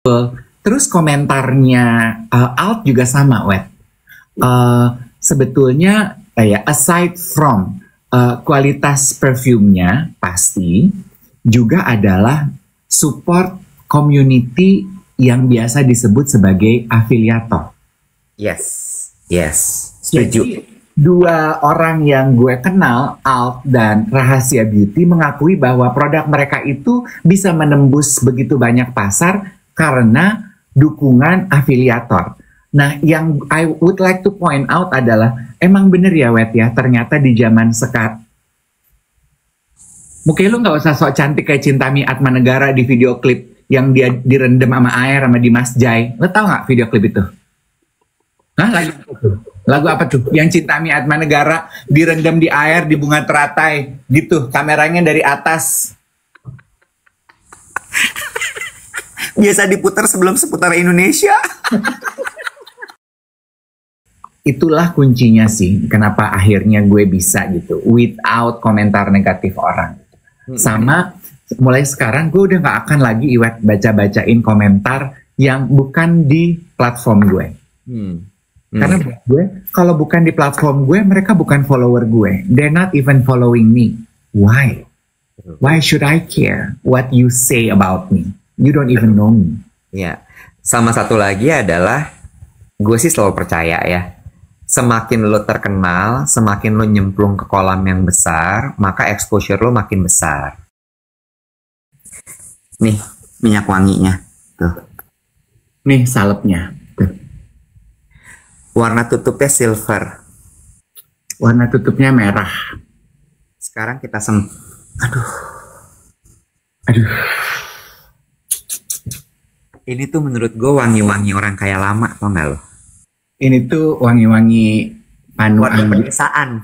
Terus komentarnya Alt juga sama, Wet. Sebetulnya ya aside from kualitas perfumnya pasti juga adalah support community yang biasa disebut sebagai afiliator. Yes, yes, setuju. Jadi, dua orang yang gue kenal, Alt dan Rahasia Beauty, mengakui bahwa produk mereka itu bisa menembus begitu banyak pasar karena dukungan afiliator. Nah, yang I would like to point out adalah emang bener ya, Wet ya, ternyata di zaman sekarang. Mungkin lu nggak usah sok cantik kayak Cintami Atmanegara di video klip yang dia direndam sama air sama Dimas Jai. Lo tau nggak video klip itu? Hah, lagu apa tuh? Yang Cintami Atmanegara direndam di air di bunga teratai gitu, kameranya dari atas. Biasa diputar sebelum seputar Indonesia. Itulah kuncinya sih, kenapa akhirnya gue bisa gitu, without komentar negatif orang. Sama, mulai sekarang gue udah gak akan lagi baca-bacain komentar yang bukan di platform gue. Karena buat gue, kalau bukan di platform gue, mereka bukan follower gue. They're not even following me. Why? Why should I care what you say about me? You don't even know me. Ya, sama satu lagi adalah gue sih selalu percaya ya, semakin lo terkenal, semakin lo nyemplung ke kolam yang besar, maka exposure lo makin besar. Nih, minyak wanginya. Tuh. Nih salepnya. Tuh. Warna tutupnya silver. Warna tutupnya merah. Sekarang kita Aduh. Ini tuh menurut gue wangi-wangi orang kaya lama, tau gak lo? Ini tuh wangi-wangi Warna panuan. pedesaan.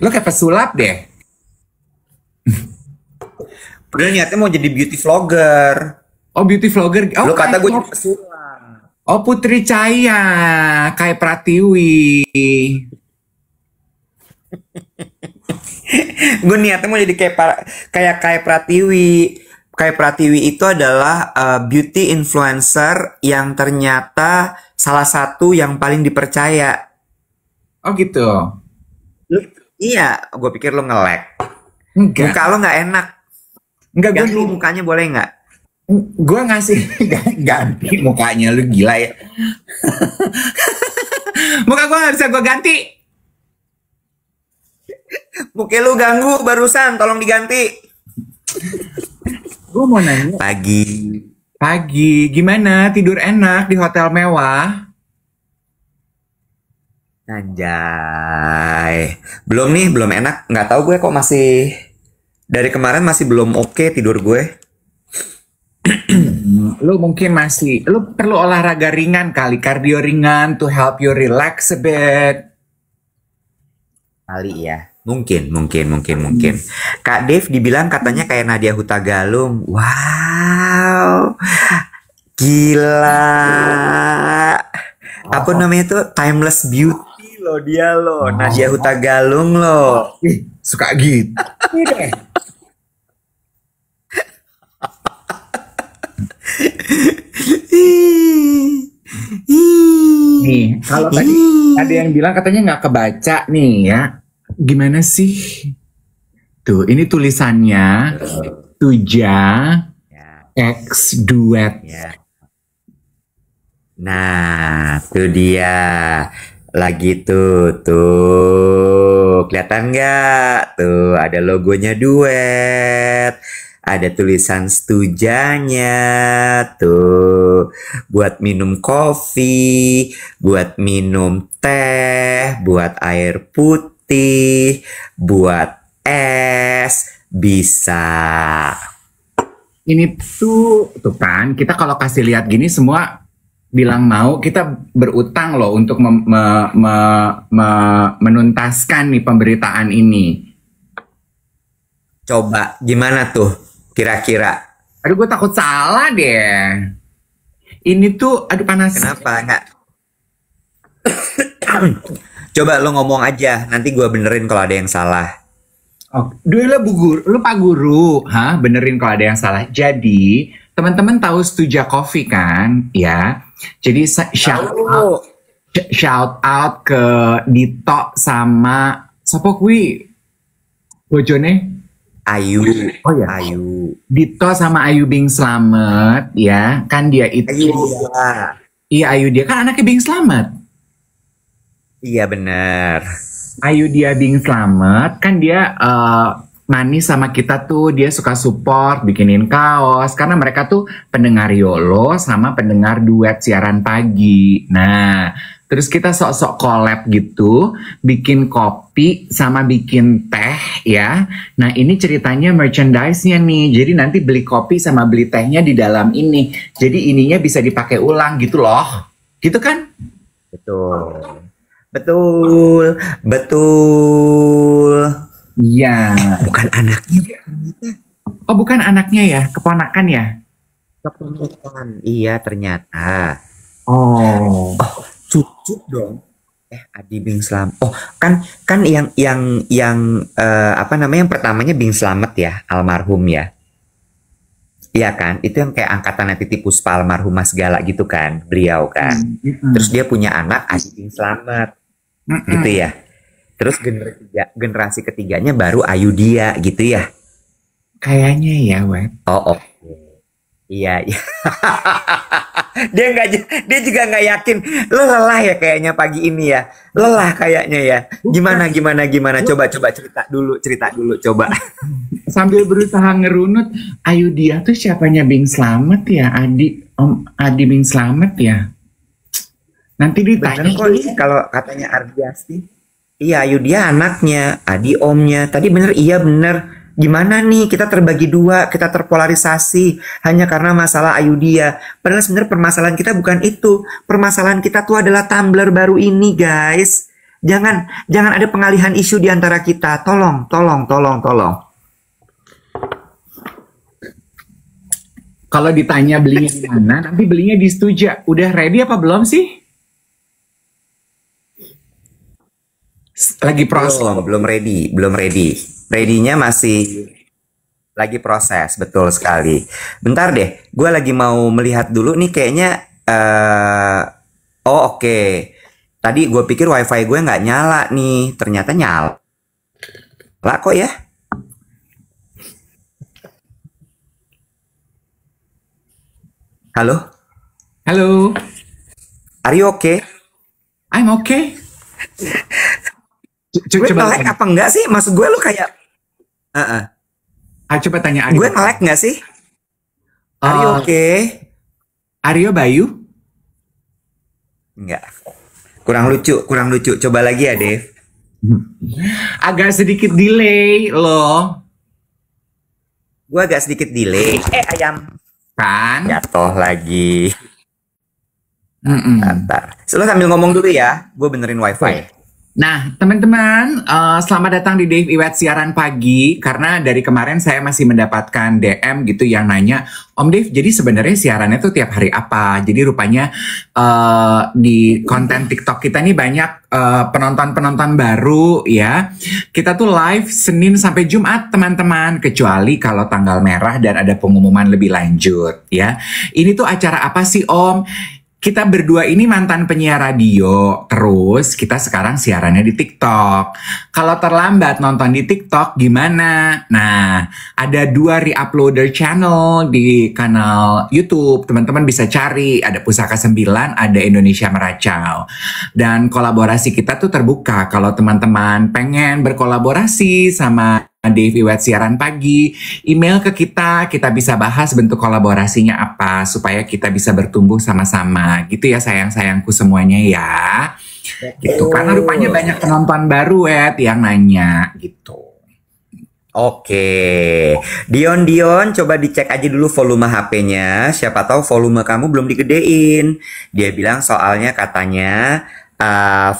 Lo kayak pesulap deh. Udah niatnya mau jadi beauty vlogger. Oh, beauty vlogger. Oh, Lo kata gue kayak- jadi pesulap. Oh, Putri Cahaya, kayak Pratiwi. Gue niatnya mau jadi kayak Pratiwi. Kayak Pratiwi itu adalah beauty influencer yang ternyata salah satu yang paling dipercaya. Oh gitu. Iya, gue pikir lo nge-lag. Enggak. Muka lo nggak enak. Enggak, Ganti mukanya boleh nggak? gue ngasih ganti mukanya, lu gila ya. Muka gue nggak bisa gue ganti. Muka lu ganggu barusan, tolong diganti. Gue mau nanya. Pagi, gimana? Tidur enak di hotel mewah? Anjay. Belum enak. Nggak tahu gue kok masih dari kemarin masih belum oke tidur gue. Lu mungkin lu perlu olahraga ringan kali, kardio ringan to help you relax a bit. Kali ya. Mungkin. Kak Dev dibilang katanya kayak Nadia Hutagalung. Wow. Gila. Apa namanya tuh? Timeless beauty loh dia loh. Nadia Hutagalung loh. Ih, suka gitu. Nih, kalau tadi ada yang bilang katanya nggak kebaca nih ya. Gimana sih? Tuh, ini tulisannya Tuja X Duet. Ya. Nah, tuh dia. Lagi tuh. Kelihatan nggak? Tuh, ada logonya Duet. Ada tulisan Stujanya. Tuh, buat minum kopi, buat minum teh, buat air putih, buat es, bisa. Ini tuh kan kita kalau kasih lihat gini semua bilang mau, kita berutang loh untuk menuntaskan nih pemberitaan ini. Coba gimana tuh kira-kira? Aduh, gue takut salah deh. Ini tuh, aduh panas. Kenapa? Coba lo ngomong aja, nanti gue benerin kalau ada yang salah. Oh, dulu lu Pak Guru, benerin kalau ada yang salah. Jadi, teman-teman tahu Stuja Coffee kan, ya? Jadi shout out ke Dito sama siapa kuwi? Bojone? Ayu. Oh ya. Ayu. Dito sama Ayu Bing Slamet, ya. Kan dia itu. Ayu dia. Iya, Ayu dia kan anaknya Bing Slamet. Iya bener. Ayu dia Bing Slamet kan dia manis sama kita tuh, dia suka support bikinin kaos karena mereka tuh pendengar YOLO sama pendengar duet siaran pagi. Nah, terus kita sok-sok collab gitu, bikin kopi sama bikin teh ya. Nah, ini ceritanya merchandise-nya nih. Jadi nanti beli kopi sama beli tehnya di dalam ini. Jadi ininya bisa dipakai ulang gitu loh. Gitu kan? Betul. Betul, betul. Iya. Bukan anaknya. Oh, bukan anaknya ya, keponakan ya? Keponakan. Iya, ternyata. Oh. Oh, cucu dong. Adi Bing Slamet. Oh, kan yang apa namanya yang pertamanya Bing Slamet ya, almarhum ya. Iya kan, itu yang kayak angkatan Titi Puspa almarhumah segala gitu kan, beliau kan. Terus dia punya anak Adi Bing Slamet. Gitu ya. Terus generasi ketiganya baru Ayu dia gitu ya. Kayaknya ya, Web. Oh, iya. Dia juga nggak yakin. Lo lelah ya kayaknya pagi ini ya. Lelah kayaknya ya. Gimana? Coba cerita dulu coba. Sambil berusaha ngerunut, Ayu dia tuh siapanya Bing Slamet ya? Adi Bing Slamet ya? Nanti ditanya kok kalau katanya Ardiasti. Iya, Ayu dia anaknya, Adi omnya. Tadi bener, iya bener. Gimana nih kita terbagi dua, kita terpolarisasi hanya karena masalah Ayu dia. Padahal sebenarnya permasalahan kita bukan itu. Permasalahan kita tuh adalah Tumblr baru ini, guys. Jangan ada pengalihan isu di antara kita. Tolong. Kalau ditanya belinya di mana, nanti belinya di Stuja. Udah ready apa belum sih? Lagi proses. Belum ready. Ready-nya masih lagi proses, betul sekali. Bentar deh, gue lagi mau melihat dulu nih kayaknya. Oke. Tadi gue pikir wifi gue nggak nyala nih, ternyata nyala. Lah kok ya? Halo? Are you okay? I'm okay. Gue nge-lag apa enggak sih? Maksud gue lu kayak Coba tanya Aryo. Gue nge-lag enggak sih? Are you okay? Aryo Bayu? Enggak. Kurang lucu. Coba lagi ya, Dev. Agak sedikit delay loh. Gue agak sedikit delay. Ayam. Kan? Jatuh lagi. Bentar. Lo sambil ngomong dulu ya. Gue benerin wifi. Nah, teman-teman, selamat datang di Dave Iwet Siaran Pagi. Karena dari kemarin saya masih mendapatkan DM gitu yang nanya, Om Dave, jadi sebenarnya siarannya tuh tiap hari apa? Jadi rupanya di konten TikTok kita nih banyak penonton-penonton baru ya. Kita tuh live Senin sampai Jumat, teman-teman. Kecuali kalau tanggal merah dan ada pengumuman lebih lanjut ya. Ini tuh acara apa sih, Om? Kita berdua ini mantan penyiar radio, terus kita sekarang siarannya di TikTok. Kalau terlambat nonton di TikTok gimana? Nah, ada 2 re-uploader channel di kanal YouTube. Teman-teman bisa cari, ada Pusaka 9, ada Indonesia Meracau. Dan kolaborasi kita tuh terbuka. Kalau teman-teman pengen berkolaborasi sama Dave Iwet Siaran Pagi, email ke kita bisa bahas bentuk kolaborasinya apa supaya kita bisa bertumbuh sama-sama gitu ya sayang-sayangku semuanya ya. Gitu karena rupanya banyak penonton baru yang nanya gitu. Oke, Dion coba dicek aja dulu volume HP-nya, siapa tahu volume kamu belum digedein. Dia bilang soalnya katanya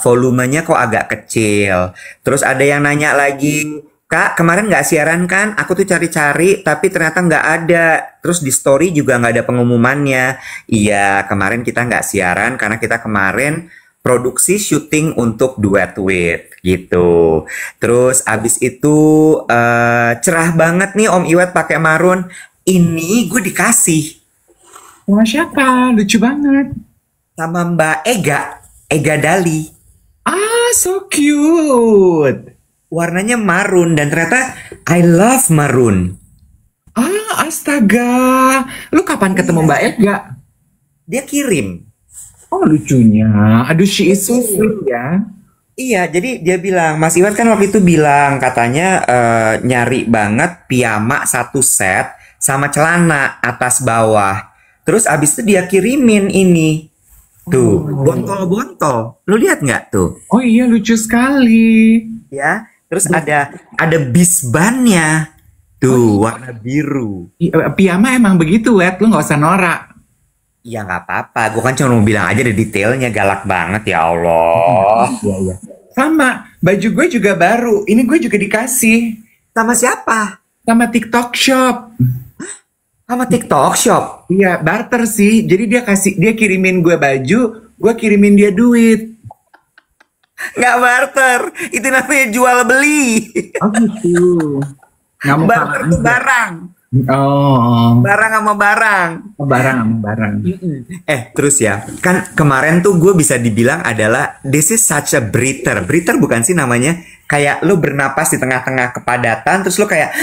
volumenya kok agak kecil. Terus ada yang nanya lagi, Kak, kemarin nggak siaran kan? Aku tuh cari-cari, tapi ternyata nggak ada. Terus di story juga nggak ada pengumumannya. Iya, kemarin kita nggak siaran karena kita kemarin produksi syuting untuk Duet With gitu. Terus abis itu cerah banget nih Om Iwet pakai marun. Ini gue dikasih Wah, siapa? Lucu banget. sama Mbak Ega Dali. Ah, so cute. Warnanya marun dan ternyata I love marun. Ah, astaga. Lu kapan ketemu Mbak Ega? Dia kirim. Oh, lucunya. Aduh, she is so sweet ya. Iya, jadi dia bilang, Mas Iwan kan waktu itu bilang katanya nyari banget piyama satu set sama celana atas bawah. Terus abis itu dia kirimin ini. Tuh, bontol-bontol. Lu lihat nggak tuh? Oh iya, lucu sekali. Ya. Terus ada bisbannya. Tuh, warna biru. Piyama emang begitu, Wet. Lu nggak usah norak. Ya nggak apa-apa. Gue kan cuma mau bilang aja deh detailnya galak banget ya Allah. Iya, iya. Sama, baju gue juga baru. Ini gue juga dikasih Sama siapa? sama TikTok Shop. Sama TikTok Shop. Iya, barter sih. Jadi dia kirimin gue baju, gue kirimin dia duit. Nggak barter. Itu namanya jual beli. Oh gitu. Nggak mau Barter kalah tuh aja. barang. Oh, Barang sama barang. barang sama barang. Terus ya, kan kemarin tuh gue bisa dibilang adalah this is such a breather. Breather bukan sih namanya? Kayak lu bernapas di tengah-tengah kepadatan, terus lu kayak,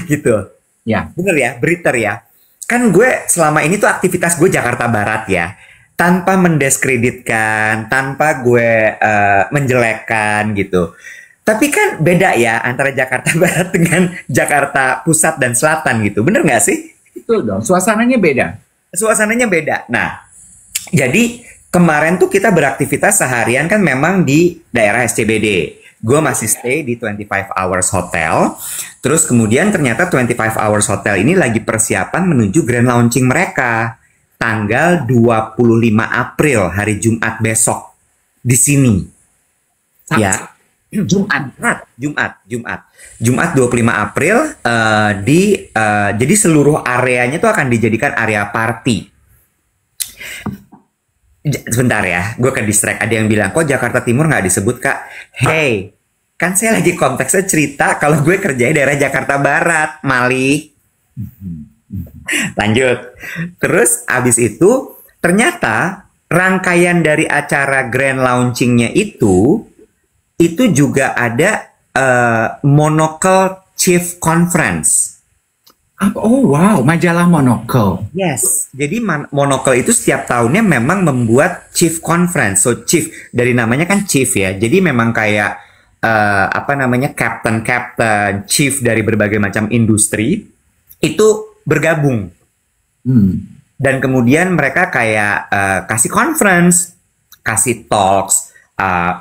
gitu. Ya. Bener ya, breather ya. Kan gue selama ini tuh aktivitas gue Jakarta Barat ya. Tanpa mendiskreditkan, tanpa gue menjelekkan gitu. Tapi kan beda ya antara Jakarta Barat dengan Jakarta Pusat dan Selatan gitu. Bener nggak sih? Betul dong, suasananya beda. Suasananya beda. Nah, jadi kemarin tuh kita beraktivitas seharian kan memang di daerah SCBD. Gue masih stay di 25 Hours Hotel. Terus kemudian ternyata 25 Hours Hotel ini lagi persiapan menuju grand launching mereka. Tanggal 25 April, hari Jumat besok. Di sini. Ya. Jumat 25 April jadi seluruh areanya tuh akan dijadikan area party. Sebentar ya, gue ke distract. Ada yang bilang, kok Jakarta Timur nggak disebut Kak? Hey, kan saya lagi konteksnya cerita kalau gue kerjanya daerah Jakarta Barat, Mali. Lanjut. Terus abis itu ternyata rangkaian dari acara grand launchingnya itu juga ada Monocle Chief Conference. Oh wow, majalah Monocle. Yes, jadi Monocle itu setiap tahunnya memang membuat Chief Conference. So Chief dari namanya kan Chief ya. Jadi memang kayak Captain, Chief dari berbagai macam industri itu bergabung. Dan kemudian mereka kayak kasih conference, kasih talks,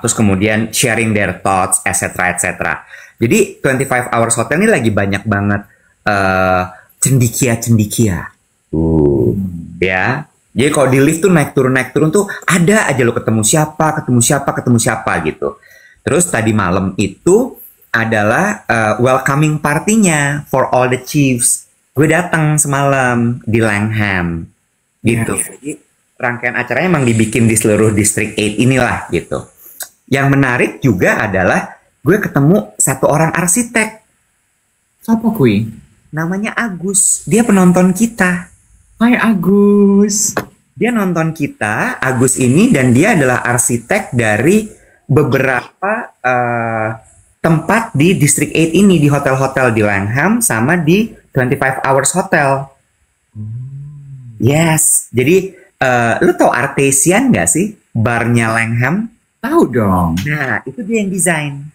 terus kemudian sharing their thoughts, etc. Jadi 25 Hours Hotel ini lagi banyak banget cendikia. Ya. Jadi kalau di lift tuh naik turun tuh ada aja lo ketemu siapa gitu. Terus tadi malam itu adalah welcoming party-nya for all the chiefs. Gue datang semalam di Langham gitu. Jadi rangkaian acaranya emang dibikin di seluruh District 8 inilah gitu. Yang menarik juga adalah gue ketemu satu orang arsitek. Siapa kui? Namanya Agus. Dia penonton kita. Hai Agus. Dia nonton kita, Agus ini, dan dia adalah arsitek dari beberapa tempat di District 8 ini, di hotel-hotel di Langham sama di 25 Hours Hotel. Yes. Jadi lu tau Artesian gak sih? Barnya Langham? Tahu dong. Nah, itu dia yang desain.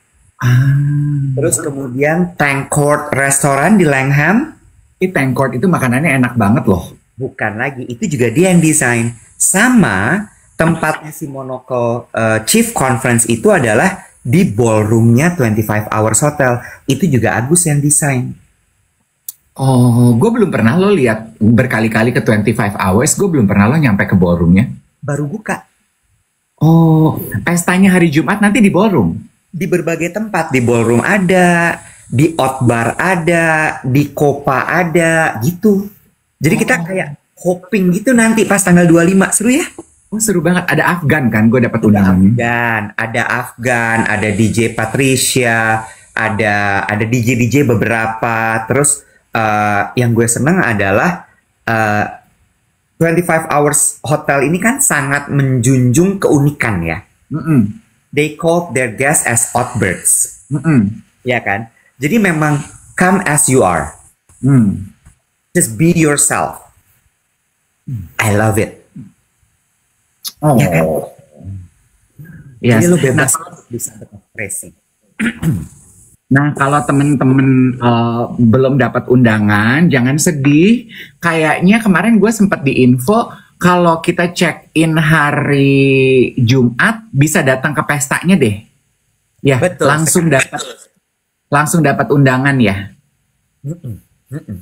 Terus kemudian Tank Court Restoran di Langham. Tank Court itu makanannya enak banget loh. Bukan lagi, itu juga dia yang desain. Sama tempatnya si Monocle Chief Conference itu adalah di ballroomnya 25 Hours Hotel. Itu juga Agus yang desain. Oh, gue belum pernah lo lihat berkali-kali ke 25 Hours. Gue belum pernah lo nyampe ke ballroomnya. Baru buka. Oh, pestanya hari Jumat nanti di ballroom. Di berbagai tempat, di ballroom ada, di outbar ada, di Copa ada, gitu. Jadi kita kayak hopping gitu nanti pas tanggal 25, seru ya? Oh seru banget. Ada Afgan kan? Gue dapat Ada undangannya. Afgan, ada DJ Patricia, ada DJ beberapa. Terus yang gue seneng adalah 25 Hours Hotel ini kan sangat menjunjung keunikan ya. Mm-mm. They called their guests as Oddbirds, Mm-mm. ya kan? Jadi memang come as you are, Mm. just be yourself. I love it. Oh. Ya kan? Yes. Jadi lu bebas Nah, untuk bisa berekspresi. Nah, kalau temen-temen belum dapat undangan, jangan sedih. Kayaknya kemarin gue sempat diinfo kalau kita check in hari Jumat bisa datang ke pestanya deh. Ya, Betul. langsung dapat undangan ya. Mm-mm, mm-mm.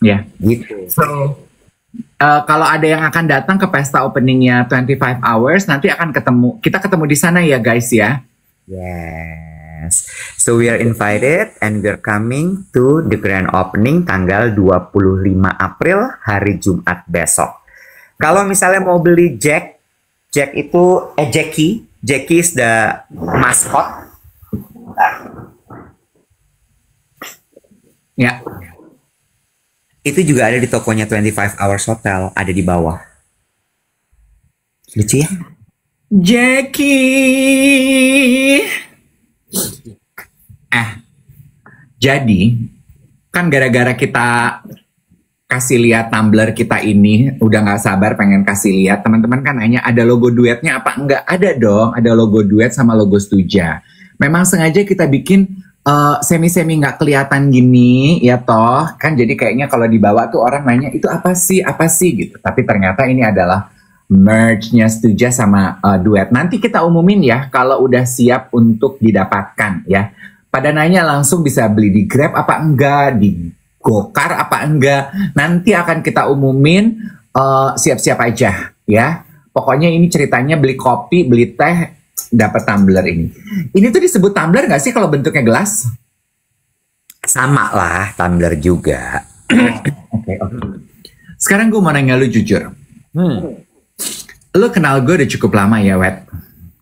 Ya. Gitu. So, kalau ada yang akan datang ke pesta openingnya 25 Hours, nanti akan kita ketemu di sana ya guys ya. Yes. So we are invited and we are coming to the grand opening tanggal 25 April hari Jumat besok. Kalau misalnya mau beli Jackie is the mascot. Ya. Itu juga ada di tokonya 25 Hours Hotel, ada di bawah. Lucu ya? Jackie. Jadi kan gara-gara kita kasih lihat Tumblr kita ini, udah nggak sabar pengen kasih lihat. Teman-teman kan nanya ada logo duetnya apa? Enggak ada dong, ada logo duet sama logo Stuja. Memang sengaja kita bikin semi-semi nggak kelihatan gini ya toh kan, jadi kayaknya kalau dibawa tuh orang nanya itu apa sih gitu, tapi ternyata ini adalah merge-nya Stuja sama duet. Nanti kita umumin ya kalau udah siap untuk didapatkan ya. Pada nanya langsung bisa beli di Grab apa enggak, di Gokar apa enggak, nanti akan kita umumin, siap-siap aja ya. Pokoknya ini ceritanya beli kopi, beli teh, dapat tumbler ini. Ini tuh disebut tumbler nggak sih kalau bentuknya gelas? Sama lah, tumbler juga. Oke. Sekarang gue mau nanya lu jujur. Lu kenal gue udah cukup lama ya, Wet?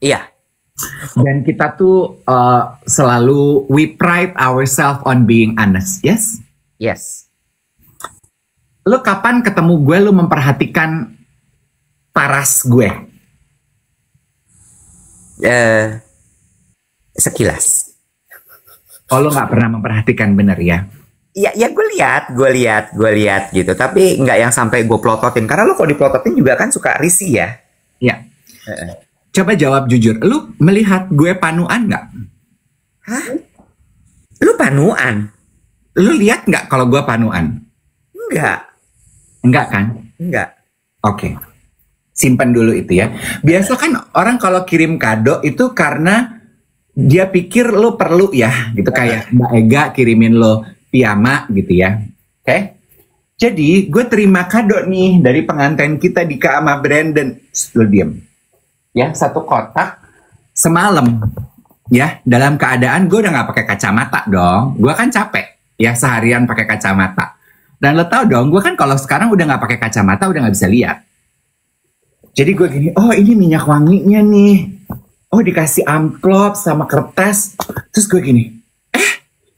Iya. Dan kita tuh selalu we pride ourselves on being honest, yes? Yes. Lu kapan ketemu gue, lu memperhatikan paras gue? Sekilas. Oh, lu nggak pernah memperhatikan bener ya? Ya gue lihat gitu. Tapi nggak yang sampai gue plototin. Karena lo kalau diplototin juga kan suka risih ya. Ya. Coba jawab jujur, lu melihat gue panuan nggak? Hah? Lu panuan? Lu lihat nggak kalau gue panuan? Enggak. Enggak kan? Enggak. Oke. Simpan dulu itu ya. Biasa kan orang kalau kirim kado itu karena dia pikir lo perlu ya, gitu kayak Mbak Ega kirimin lo piyama gitu ya. Oke? Jadi gue terima kado nih dari pengantin kita Dika sama Brandon. Lo diem. Ya, satu kotak semalam. Ya, dalam keadaan gue udah nggak pakai kacamata dong. Gue kan capek ya seharian pakai kacamata. Dan lo tau dong, gue kan kalau sekarang udah nggak pakai kacamata udah nggak bisa lihat. Jadi gue gini, oh ini minyak wanginya nih. Oh dikasih amplop sama kertas. Terus gue gini,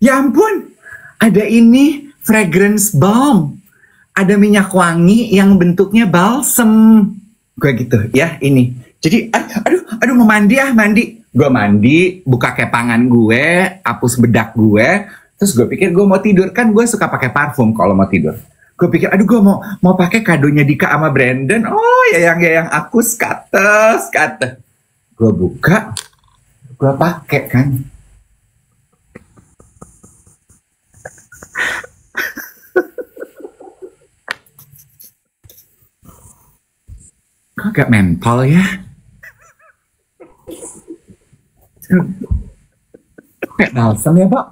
ya ampun, ada ini fragrance balm. Ada minyak wangi yang bentuknya balsem. Gue gitu, ya ini. Jadi, aduh mau mandi mandi. Gue mandi, buka kepangan gue, hapus bedak gue. Terus gue pikir gue mau tidur, kan gue suka pakai parfum kalau mau tidur. Gue pikir, aduh gue mau pakai kadonya Dika sama Brandon. Oh ya yang aku skate. Gue buka, gue pakai kan. Kok agak mentol ya? Kayak balsam ya, Pak?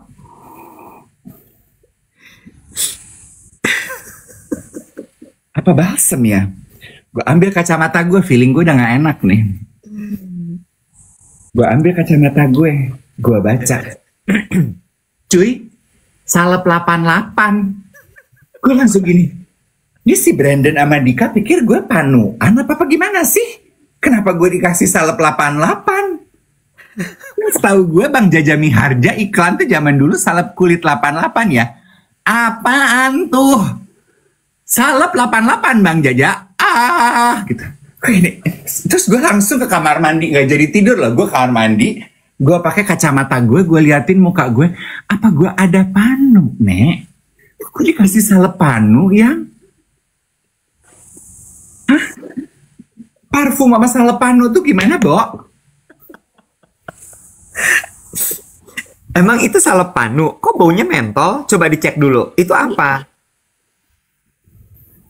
Apa balsam ya? Gue ambil kacamata gue, feeling gue udah gak enak nih. Gue ambil kacamata gue baca. Cuy, salep 88. Gue langsung gini, Ini si Brandon sama Dika pikir gue panuan apa gimana sih? Kenapa gue dikasih salep 88? Setahu gue Bang Jaja Miharja iklan tuh zaman dulu salep kulit 88 ya. Apaan tuh? Salep 88 Bang Jaja. Gitu. Ini. Terus gue langsung ke kamar mandi, nggak jadi tidur loh. Gue kamar mandi, gue pakai kacamata gue liatin muka gue. Apa gue ada panu, Nek? Gue dikasih salep panu yang parfum sama salep panu tuh gimana, Bo? Emang itu salep panu? Kok baunya mentol? Coba dicek dulu. Itu apa?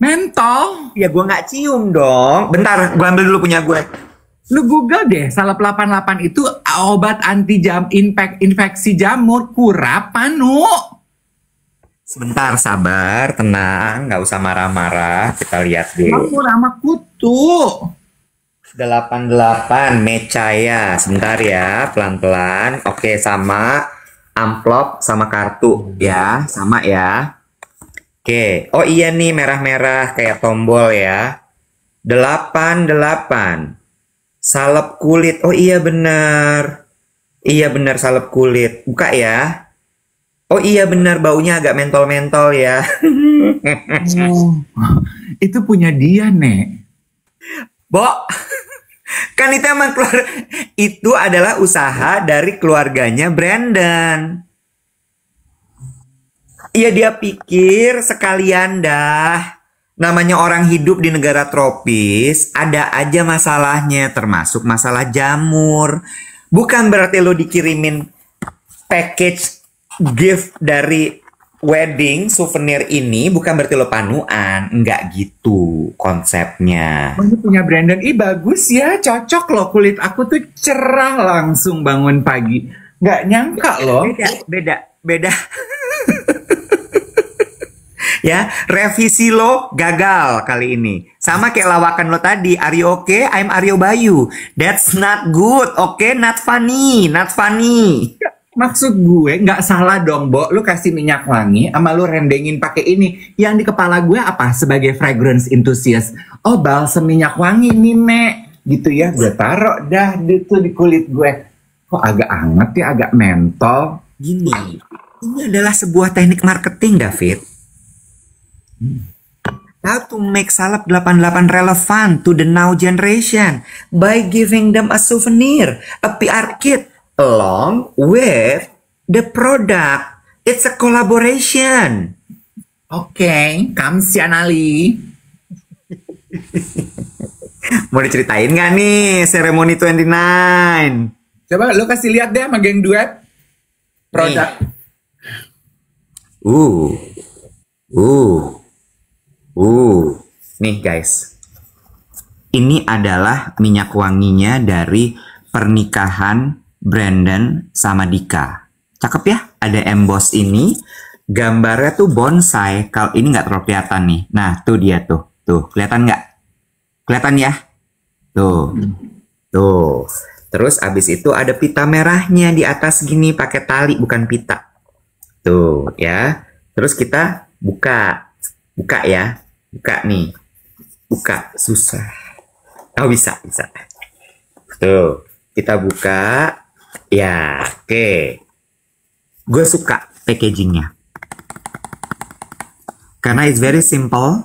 Mentol? Ya gue nggak cium dong. Bentar, gue ambil dulu punya gue. Lu Google deh, salep 88 itu obat anti infeksi jamur, kurap, panu. Sebentar, sabar, tenang, nggak usah marah-marah. Kita lihat dulu. Jamur sama kutu. 88 Mecaya. Sebentar ya, pelan-pelan. Oke, sama amplop sama kartu ya, sama ya. Oke. Oh iya nih, merah-merah kayak tombol ya. 88 salep kulit. Oh iya benar. Iya benar, salep kulit. Buka ya. Oh iya benar, baunya agak mentol-mentol ya. Oh, itu punya dia, Nek. Bo, kan itu emang itu adalah usaha dari keluarganya Brandon. Iya, dia pikir sekalian dah. Namanya orang hidup di negara tropis, ada aja masalahnya, termasuk masalah jamur. Bukan berarti lo dikirimin package gift dari wedding souvenir ini bukan berarti lo panuan. Enggak gitu konsepnya. Oh, ini punya Brandon. Ih, bagus ya, cocok loh. Kulit aku tuh cerah langsung bangun pagi. Nggak nyangka loh. Beda. Ya, revisi lo gagal kali ini. Sama kayak lawakan lo tadi. Are you okay? I'm Aryo Bayu. That's not good. Okay, not funny. Not funny. Maksud gue nggak salah dong, Bo. Lu kasih minyak wangi sama lu rendengin pakai ini. Yang di kepala gue apa? Sebagai fragrance enthusiast. Oh, balsem minyak wangi nih, Nek. Gitu ya. Gue taruh dah itu di kulit gue. Kok agak anget ya, agak mentol. Gini, ini adalah sebuah teknik marketing, David. How to make salep 88 relevant to the now generation by giving them a souvenir, a PR kit, along with the product. It's a collaboration. Oke, kamsian Ali. Mau diceritain nggak nih seremoni 29? Coba lu kasih lihat deh sama geng duet produk. Nih guys, ini adalah minyak wanginya dari pernikahan Brandon sama Dika. Cakep ya, ada emboss ini. Gambarnya tuh bonsai. Kalau ini nggak terlalu kelihatan nih. Nah, tuh dia tuh. Tuh, kelihatan nggak? Kelihatan ya? Tuh. Tuh. Terus abis itu ada pita merahnya di atas gini pakai tali, bukan pita. Tuh, ya. Terus kita buka. Buka ya. Buka nih. Buka. Susah. Oh, bisa. Tuh. Kita buka. Ya, oke. Gue suka packagingnya. Karena it's very simple.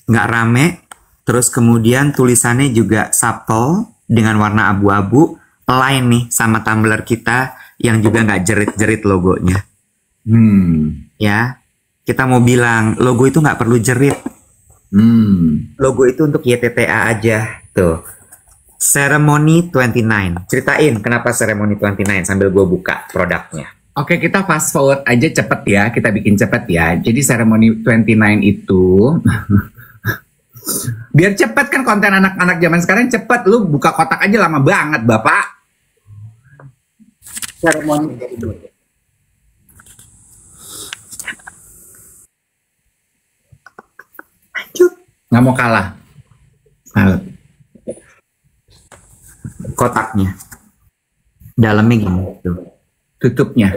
Nggak rame. Terus kemudian tulisannya juga subtle. Dengan warna abu-abu. Lain nih sama tumbler kita. Yang juga nggak jerit-jerit logonya. Ya. Kita mau bilang, logo itu nggak perlu jerit. Logo itu untuk YTTA aja. Tuh. Ceremony 29. Ceritain kenapa Ceremony 29 sambil gue buka produknya. Oke, kita fast forward aja cepet ya. Kita bikin cepet ya. Jadi Ceremony 29 itu... biar cepet kan konten anak-anak zaman sekarang cepet. Lu buka kotak aja lama banget, Bapak. Ceremony itu. Nggak mau kalah. Kotaknya. Dalamnya gini. Tuh. Tutupnya.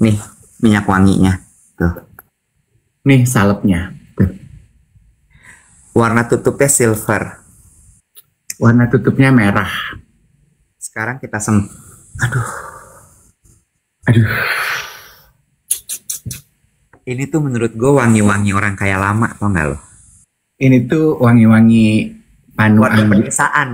Nih, minyak wanginya. Tuh. Nih salepnya. Tuh. Warna tutupnya silver. Warna tutupnya merah. Sekarang kita Aduh, Aduh, ini tuh menurut gue wangi-wangi orang kaya lama, tau nggak lo? ini tuh wangi-wangi Warna panuan. pedesaan.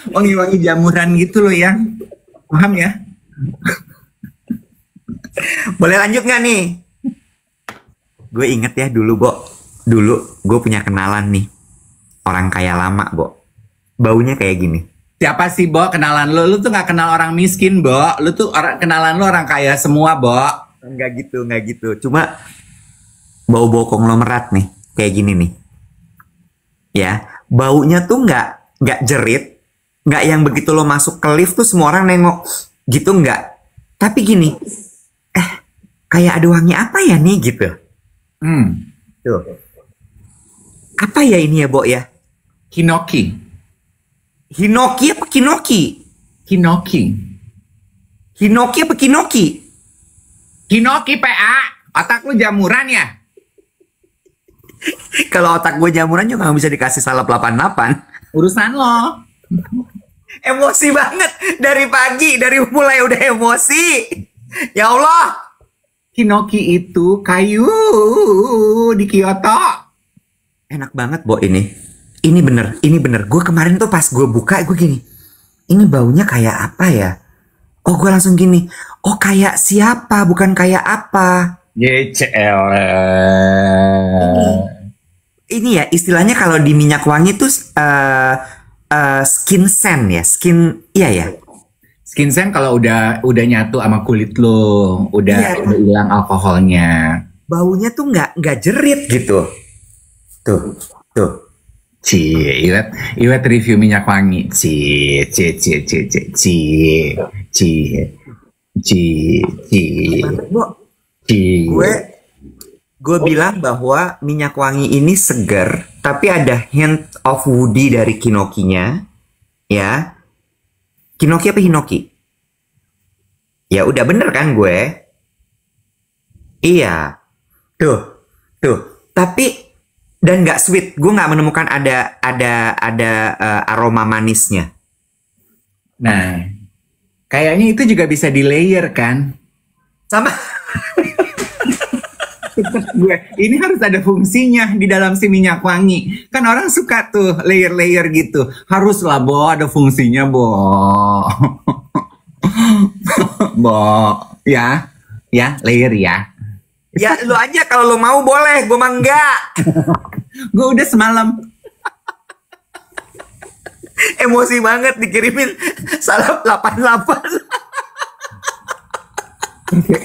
Wangi-wangi jamuran gitu loh ya. Paham ya? Boleh lanjut nggak nih? Gue inget ya dulu, Bo. Dulu gue punya kenalan nih. Orang kaya lama, Bo. Baunya kayak gini. Siapa sih, Bo, kenalan lo? Lu tuh gak kenal orang miskin, Bo. Lu tuh kenalan lo orang kaya semua, Bo. Nggak gitu. Cuma bau-bau konglomerat nih. Kayak gini nih. Ya, baunya tuh nggak jerit. Nggak yang begitu lo masuk ke lift tuh semua orang nengok. Gitu nggak. Tapi gini. Kayak ada wangi apa ya nih gitu. Tuh. Apa ya ini ya, Bo ya? Hinoki. Hinoki apa Kinoki? Hinoki. Hinoki apa Kinoki? Hinoki, PA. Otak lu jamuran ya? Kalau otak gue jamuran juga nggak bisa dikasih salep 88. Urusan lo. Emosi banget dari pagi, dari mulai udah emosi. Ya Allah. Hinoki itu kayu di Kyoto. Enak banget, Bo, ini. Ini bener. Gue kemarin tuh pas gue buka, gue gini. Ini baunya kayak apa ya? Oh, gue langsung gini. Oh, kayak siapa, bukan kayak apa. YCL. Ini ya, istilahnya kalau di minyak wangi tuh skin scent ya. Iya ya. Skin scent kalau udah nyatu sama kulit lo, udah hilang alkoholnya. Baunya tuh nggak jerit gitu. Tuh. Iwet review minyak wangi. Gue bilang bahwa minyak wangi ini seger, tapi ada hint of woody dari Kinokinya, ya. Kinoki apa Hinoki? Ya udah bener kan gue? Iya. Tuh. Tapi dan nggak sweet. Gue nggak menemukan ada aroma manisnya. Nah, kayaknya itu juga bisa di layer kan? Sama. Gue ini harus ada fungsinya di dalam si minyak wangi. Kan orang suka tuh layer-layer gitu. Haruslah, Bo, ada fungsinya, Bo. Bo, ya layer ya. Ya lu aja kalau lu mau boleh, gue mah enggak. Gue udah semalam emosi banget dikirimin salep 88.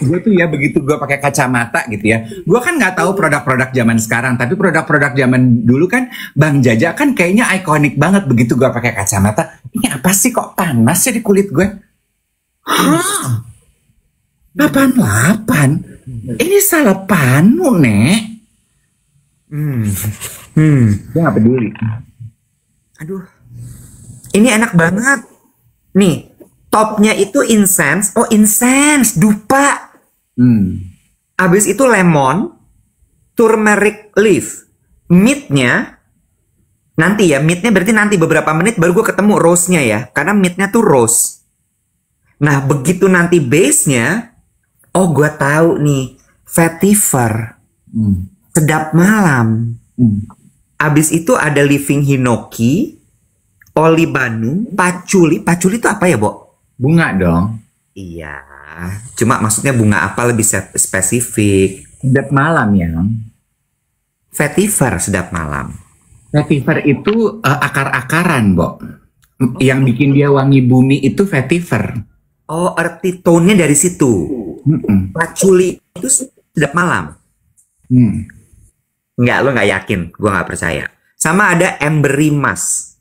Gue tuh ya begitu gue pakai kacamata gitu ya. Gue kan nggak tahu produk-produk zaman sekarang, tapi produk-produk zaman dulu kan Bang Jaja kan kayaknya ikonik banget begitu gue pakai kacamata. Ini apa sih kok panas ya di kulit gue? Hah? 88? Ini salah panu, Nek. Gue gak peduli. Aduh. Ini enak banget. Nih, topnya itu incense. Oh, incense, dupa. Abis itu lemon, turmeric leaf. Meatnya, nanti ya, meatnya berarti nanti beberapa menit baru gue ketemu rose-nya ya. Karena meatnya tuh rose. Nah, begitu nanti base-nya, oh, gue tahu nih, vetiver, sedap malam. Abis itu ada living hinoki, olibanu, patchouli. Patchouli itu apa ya, Bo? Bunga dong. Iya, cuma maksudnya bunga apa lebih spesifik. Sedap malam ya. Vetiver, sedap malam. Vetiver itu akar-akaran, Bo. Yang bikin dia wangi bumi itu vetiver. Oh, earthy tone-nya dari situ. Patchouli itu sedap malam. Enggak, lo nggak yakin. Gue nggak percaya. Sama ada ambery musk.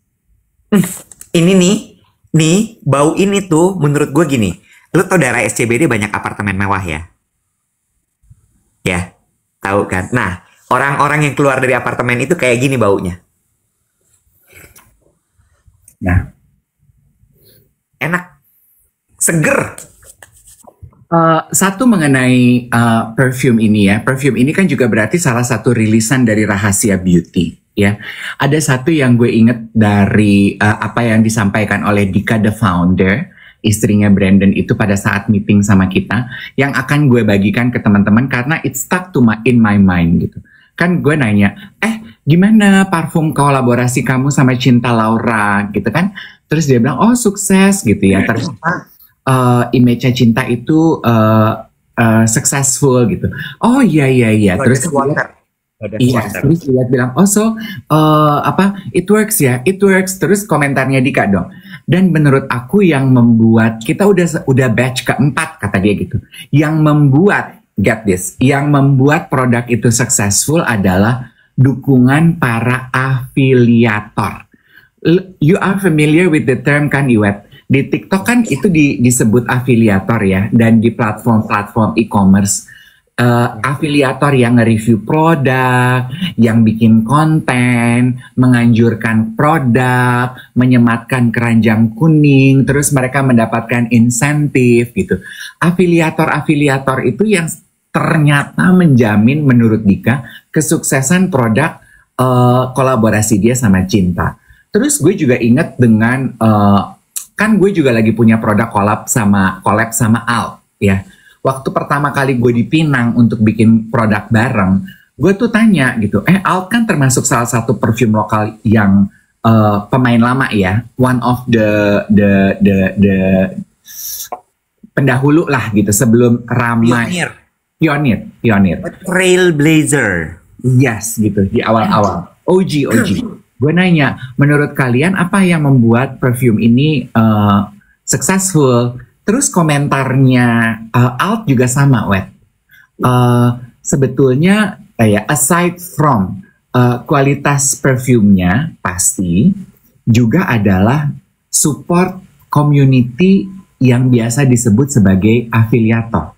Ini nih, bau ini tuh menurut gue gini. Lo tau daerah SCBD banyak apartemen mewah ya? Ya, tahu kan? Nah, orang-orang yang keluar dari apartemen itu kayak gini baunya. Nah, enak, seger. Satu mengenai perfume ini ya. Perfume ini kan juga berarti salah satu rilisan dari Rahasia Beauty ya. Ada satu yang gue inget dari apa yang disampaikan oleh Dika the founder, istrinya Brandon itu pada saat meeting sama kita, yang akan gue bagikan ke teman-teman karena it stuck in my mind gitu. Kan gue nanya, gimana parfum kolaborasi kamu sama Cinta Laura gitu kan? Terus dia bilang, oh sukses gitu ya. Ternyata image-nya Cinta itu successful gitu. Oh iya. Terus terus dia bilang, oh so it works ya, it works. Terus komentarnya Dika dong. Dan menurut aku yang membuat kita udah batch keempat kata dia gitu. Yang membuat get this, yang membuat produk itu successful adalah dukungan para afiliator. You are familiar with the term kan, Iwet? Di TikTok kan itu disebut afiliator ya, dan di platform-platform e-commerce afiliator yang nge-review produk, yang bikin konten, menganjurkan produk, menyematkan keranjang kuning, terus mereka mendapatkan insentif gitu. Afiliator-afiliator itu yang ternyata menjamin menurut Dika kesuksesan produk kolaborasi dia sama Cinta. Terus gue juga inget dengan kan gue juga lagi punya produk collab sama Al ya. Waktu pertama kali gue di Pinang untuk bikin produk bareng, gue tuh tanya gitu, Al kan termasuk salah satu perfume lokal yang pemain lama ya, one of the pendahulu lah gitu sebelum ramai. Pionir. Trailblazer. Yes gitu di awal-awal. OG. Gue nanya, menurut kalian apa yang membuat perfume ini successful? Terus komentarnya Alt juga sama, Wet. Sebetulnya aside from kualitas perfumenya pasti juga adalah support community yang biasa disebut sebagai afiliator.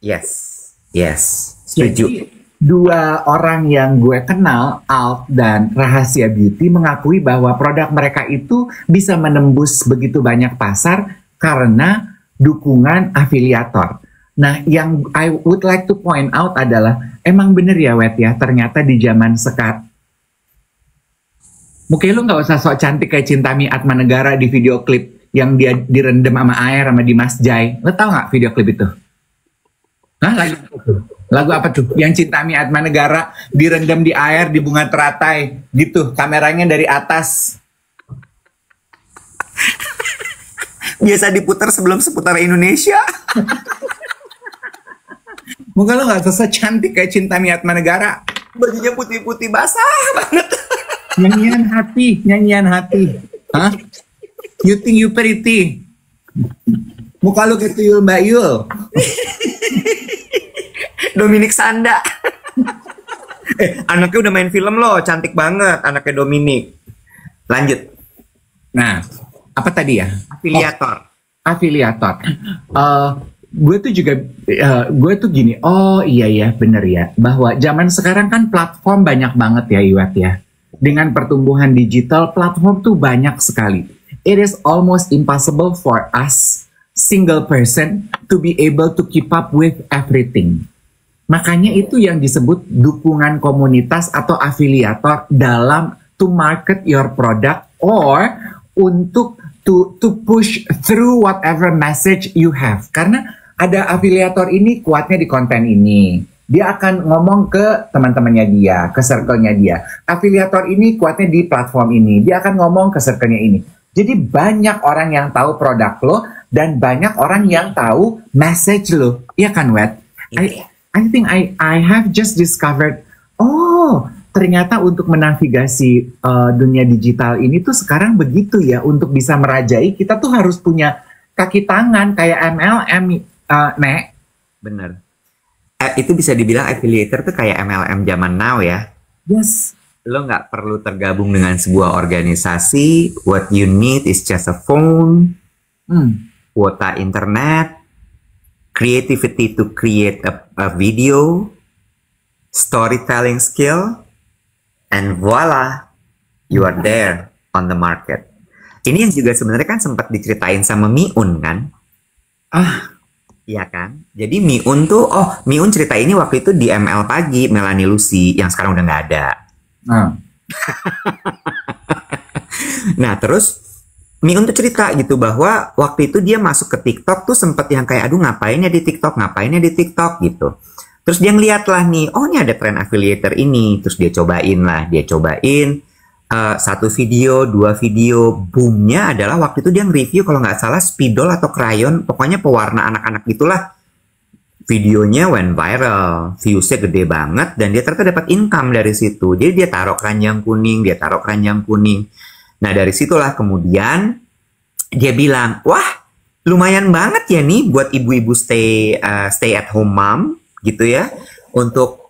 Yes, setuju. Jadi, dua orang yang gue kenal, Alt dan Rahasia Beauty, mengakui bahwa produk mereka itu bisa menembus begitu banyak pasar karena dukungan afiliator. Nah, yang I would like to point out adalah, emang bener ya Wet ya, ternyata di zaman sekarang, mungkin lu gak usah sok cantik kayak Cinta Mi Atmanegara di video klip yang dia direndam sama air sama Dimas Jai. Lo tau gak video klip itu? Lagu apa tuh? Yang Cinta Mi Atmanegara direndam di air di bunga teratai gitu, kameranya dari atas. Biasa diputar sebelum seputar Indonesia. Muka lo gak selesai cantik kayak Cinta Mi Atmanegara. Bajunya putih-putih basah banget. Nyanyian hati. Hah? You think you pretty? Muka lo kayak tuyul Mbak Yul. Dominic Sanda. Anaknya udah main film loh, cantik banget anaknya Dominic. Lanjut. Nah, apa tadi ya? Afiliator. Gue tuh juga, gue tuh gini, oh iya bener ya, bahwa zaman sekarang kan platform banyak banget ya Iwat ya. Dengan pertumbuhan digital, platform tuh banyak sekali. It is almost impossible for us, single person, to be able to keep up with everything. Makanya itu yang disebut dukungan komunitas atau afiliator dalam to market your product or untuk to push through whatever message you have. Karena ada afiliator ini kuatnya di konten ini. Dia akan ngomong ke teman-temannya dia, ke circle-nya dia. Afiliator ini kuatnya di platform ini. Dia akan ngomong ke circle-nya ini. Jadi banyak orang yang tahu produk lo dan banyak orang yang tahu message lo. Iya kan, Wet? I think I have just discovered, oh ternyata untuk menavigasi dunia digital ini tuh sekarang begitu ya, untuk bisa merajai kita tuh harus punya kaki tangan kayak MLM, Nek. Bener. Itu bisa dibilang affiliator tuh kayak MLM zaman now ya. Yes. Lo nggak perlu tergabung dengan sebuah organisasi. What you need is just a phone, kuota internet, creativity to create a video, storytelling skill, and voila, you are there on the market. Ini yang juga sebenarnya kan sempat diceritain sama Miun kan? Ah, Iya kan? Jadi Miun tuh, Miun cerita ini waktu itu di ML Pagi, Melanie Lucy, yang sekarang udah nggak ada. ah. Nah terus Miun tuh cerita gitu bahwa waktu itu dia masuk ke TikTok tuh sempet yang kayak, aduh ngapain ya di TikTok, ngapain ya di TikTok gitu. Terus dia ngeliat lah nih, oh ini ada tren affiliator ini. Terus dia cobain satu video, dua video. Boomnya adalah waktu itu dia nge-review kalau nggak salah spidol atau krayon, pokoknya pewarna anak-anak gitulah. Videonya went viral, viewsnya gede banget, dan dia ternyata dapat income dari situ. Jadi dia taruh keranjang kuning. Nah dari situlah kemudian dia bilang, wah lumayan banget ya nih buat ibu-ibu stay at home mom gitu ya. Untuk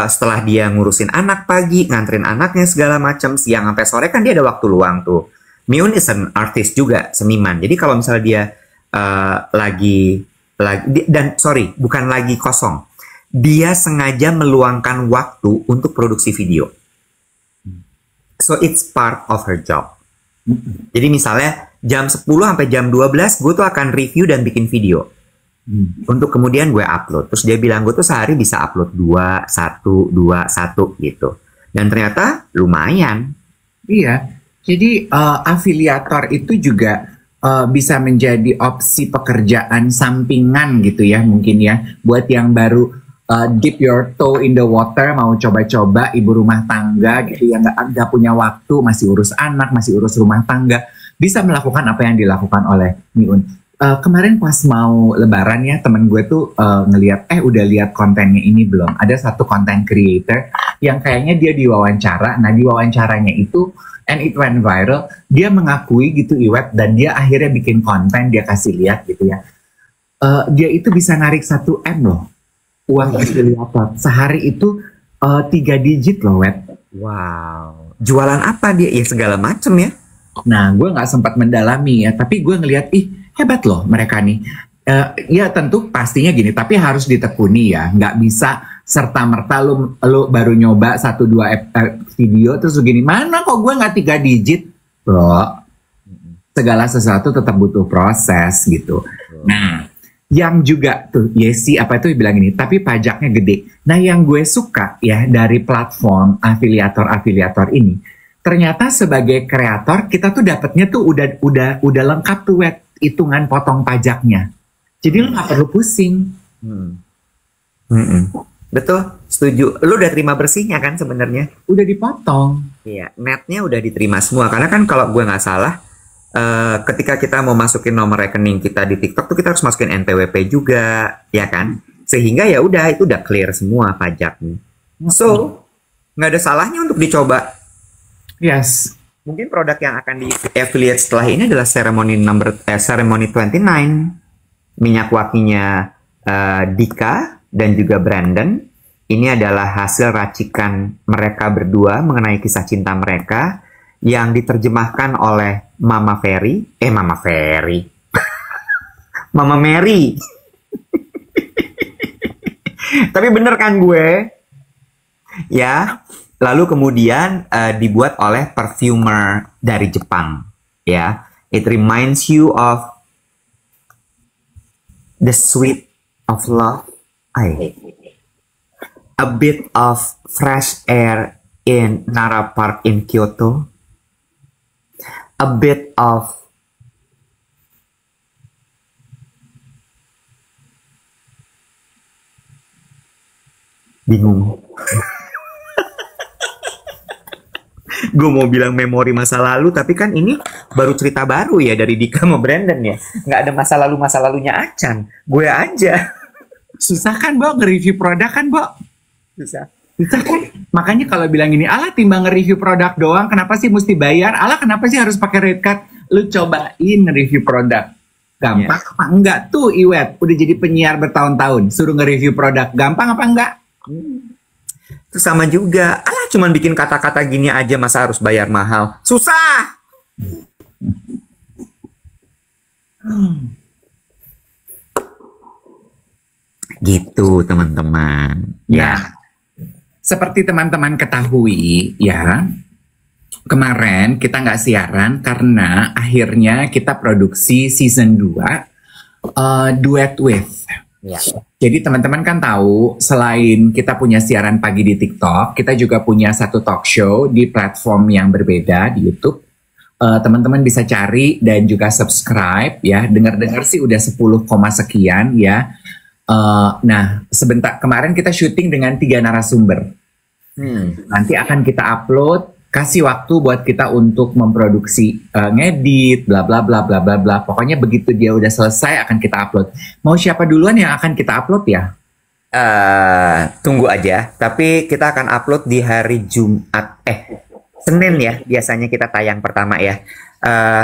setelah dia ngurusin anak pagi, nganterin anaknya segala macam, siang sampai sore kan dia ada waktu luang tuh. Miun is an artist juga, seniman. Jadi kalau misalnya dia bukan lagi kosong. Dia sengaja meluangkan waktu untuk produksi video. So it's part of her job. Jadi misalnya jam 10 sampai jam 12 gue tuh akan review dan bikin video. Untuk kemudian gue upload. Terus dia bilang gue tuh sehari bisa upload 2, 1, 2, 1 gitu. Dan ternyata lumayan. Iya. Jadi afiliator itu juga bisa menjadi opsi pekerjaan sampingan gitu ya mungkin ya. Buat yang baru dip your toe in the water, mau coba-coba ibu rumah tangga gitu yang nggak punya waktu, masih urus anak, masih urus rumah tangga, bisa melakukan apa yang dilakukan oleh Miun. Kemarin pas mau lebaran ya, temen gue tuh ngeliat, udah lihat kontennya ini belum? Ada satu content creator yang kayaknya dia diwawancara. Nah di wawancaranya itu, and it went viral, dia mengakui gitu Iwet, dan dia akhirnya bikin konten, dia kasih lihat gitu ya. Dia itu bisa narik 1 M loh, uang afiliator. Sehari itu 3 digit loh, Wet. Wow. Jualan apa dia? Ya segala macem ya. Nah, gue nggak sempat mendalami ya, tapi gue ngelihat, hebat loh mereka nih. Ya tentu pastinya gini, tapi harus ditekuni ya. Nggak bisa serta-merta lu baru nyoba 1-2 video, terus gini, mana kok gue nggak 3 digit? Bro, segala sesuatu tetap butuh proses gitu. Nah, yang juga tuh Yesi apa itu bilang ini, tapi pajaknya gede. Nah yang gue suka ya dari platform afiliator ini, ternyata sebagai kreator kita tuh dapetnya tuh udah lengkap tuh Wet, hitungan potong pajaknya. Jadi lo nggak perlu pusing. Betul, setuju. Lu udah terima bersihnya kan sebenarnya? Udah dipotong. Iya, netnya udah diterima semua. Karena kan kalau gue nggak salah, ketika kita mau masukin nomor rekening kita di TikTok tuh kita harus masukin NPWP juga, ya kan? Sehingga ya udah itu udah clear semua pajaknya. So nggak ada salahnya untuk dicoba. Yes. Mungkin produk yang akan di affiliate setelah ini adalah Ceremony 29, minyak wanginya Dika dan juga Brandon. Ini adalah hasil racikan mereka berdua mengenai kisah cinta mereka yang diterjemahkan oleh Mama Mary. Tapi bener kan gue? Ya. Lalu kemudian dibuat oleh perfumer dari Jepang. Ya. It reminds you of the sweet of love. A bit of fresh air in Nara Park in Kyoto. A bit of bingung. Gue mau bilang memori masa lalu, tapi kan ini baru cerita baru ya dari Dika sama Brandon ya. Nggak ada masa lalunya Acan. Gue aja. Susah kan, Bo, nge-review produk kan, Bo? Susah. Susah kan? Makanya kalau bilang gini, alah timbang nge-review produk doang, kenapa sih mesti bayar? Alah kenapa sih harus pakai rate card? Lu cobain nge-review produk. Gampang apa enggak tuh Iwet? Udah jadi penyiar bertahun-tahun, suruh nge-review produk. Gampang apa enggak? Itu sama juga. Alah cuman bikin kata-kata gini aja masa harus bayar mahal? Susah! Gitu teman-teman. Ya. Seperti teman-teman ketahui ya, kemarin kita nggak siaran karena akhirnya kita produksi season 2 Duet With. Ya. Jadi teman-teman kan tahu selain kita punya siaran pagi di TikTok, kita juga punya satu talk show di platform yang berbeda di YouTube. Teman-teman bisa cari dan juga subscribe ya. Dengar-dengar sih udah 10, sekian ya. Nah, sebentar kemarin kita syuting dengan 3 narasumber. Nanti akan kita upload. Kasih waktu buat kita untuk memproduksi, ngedit, bla bla bla bla bla bla. Pokoknya begitu dia udah selesai akan kita upload. Mau siapa duluan yang akan kita upload ya? Tunggu aja. Tapi kita akan upload di hari Jumat. Senin ya. Biasanya kita tayang pertama ya.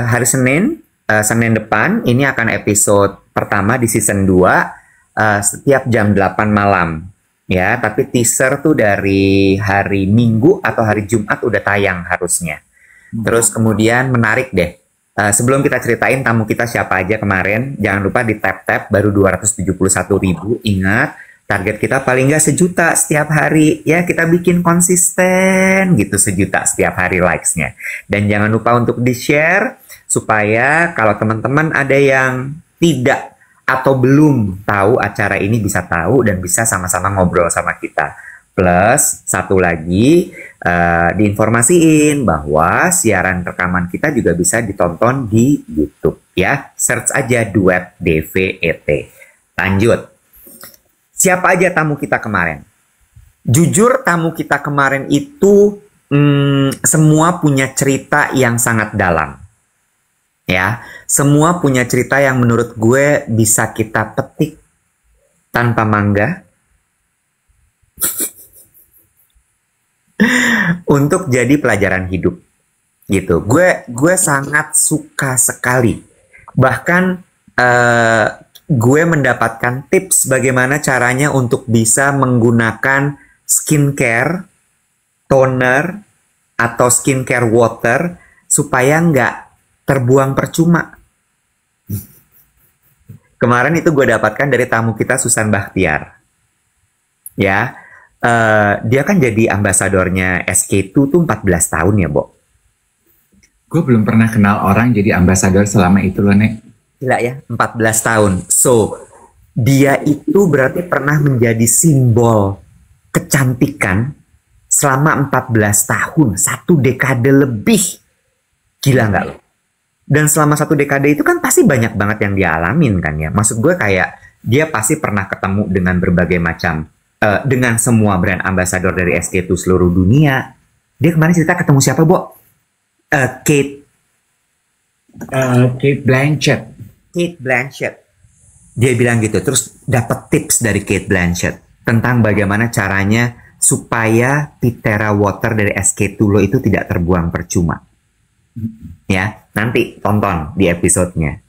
Hari Senin, Senin depan. Ini akan episode pertama di season 2. Setiap jam 8 malam. Ya, tapi teaser tuh dari hari Minggu atau hari Jumat udah tayang harusnya. Terus kemudian menarik deh. Sebelum kita ceritain tamu kita siapa aja kemarin, jangan lupa di tap-tap baru 271.000. Ingat, target kita paling nggak 1 juta setiap hari. Ya, kita bikin konsisten gitu 1 juta setiap hari likes-nya. Dan jangan lupa untuk di-share supaya kalau teman-teman ada yang tidak atau belum tahu acara ini bisa tahu dan bisa sama-sama ngobrol sama kita. Plus, satu lagi, diinformasiin bahwa siaran rekaman kita juga bisa ditonton di YouTube. Ya, search aja Duet DVET. Lanjut. Siapa aja tamu kita kemarin? Jujur, tamu kita kemarin itu semua punya cerita yang sangat dalam. Ya, semua punya cerita yang menurut gue bisa kita petik tanpa mangga untuk jadi pelajaran hidup. Gitu. Gue sangat suka sekali. Bahkan gue mendapatkan tips bagaimana caranya untuk bisa menggunakan skincare, toner, atau skincare water supaya nggak terbuang percuma. Kemarin itu gue dapatkan dari tamu kita Susan Bahtiar. Ya, dia kan jadi ambasadornya SK2 tuh 14 tahun ya, Bo. Gue belum pernah kenal orang jadi ambasador selama itu loh, Nek. Gila ya, 14 tahun. So, dia itu berarti pernah menjadi simbol kecantikan selama 14 tahun. 1 dekade lebih. Gila nggak lo? Dan selama 1 dekade itu kan pasti banyak banget yang dia alamin kan ya. Maksud gue kayak dia pasti pernah ketemu dengan berbagai macam, dengan semua brand ambassador dari SK2 seluruh dunia. Dia kemarin cerita ketemu siapa, Bo? Kate Blanchett. Kate Blanchett. Dia bilang gitu. Terus dapat tips dari Kate Blanchett tentang bagaimana caranya supaya Pitera Water dari SK2 lo itu tidak terbuang percuma. Ya, nanti tonton di episodenya.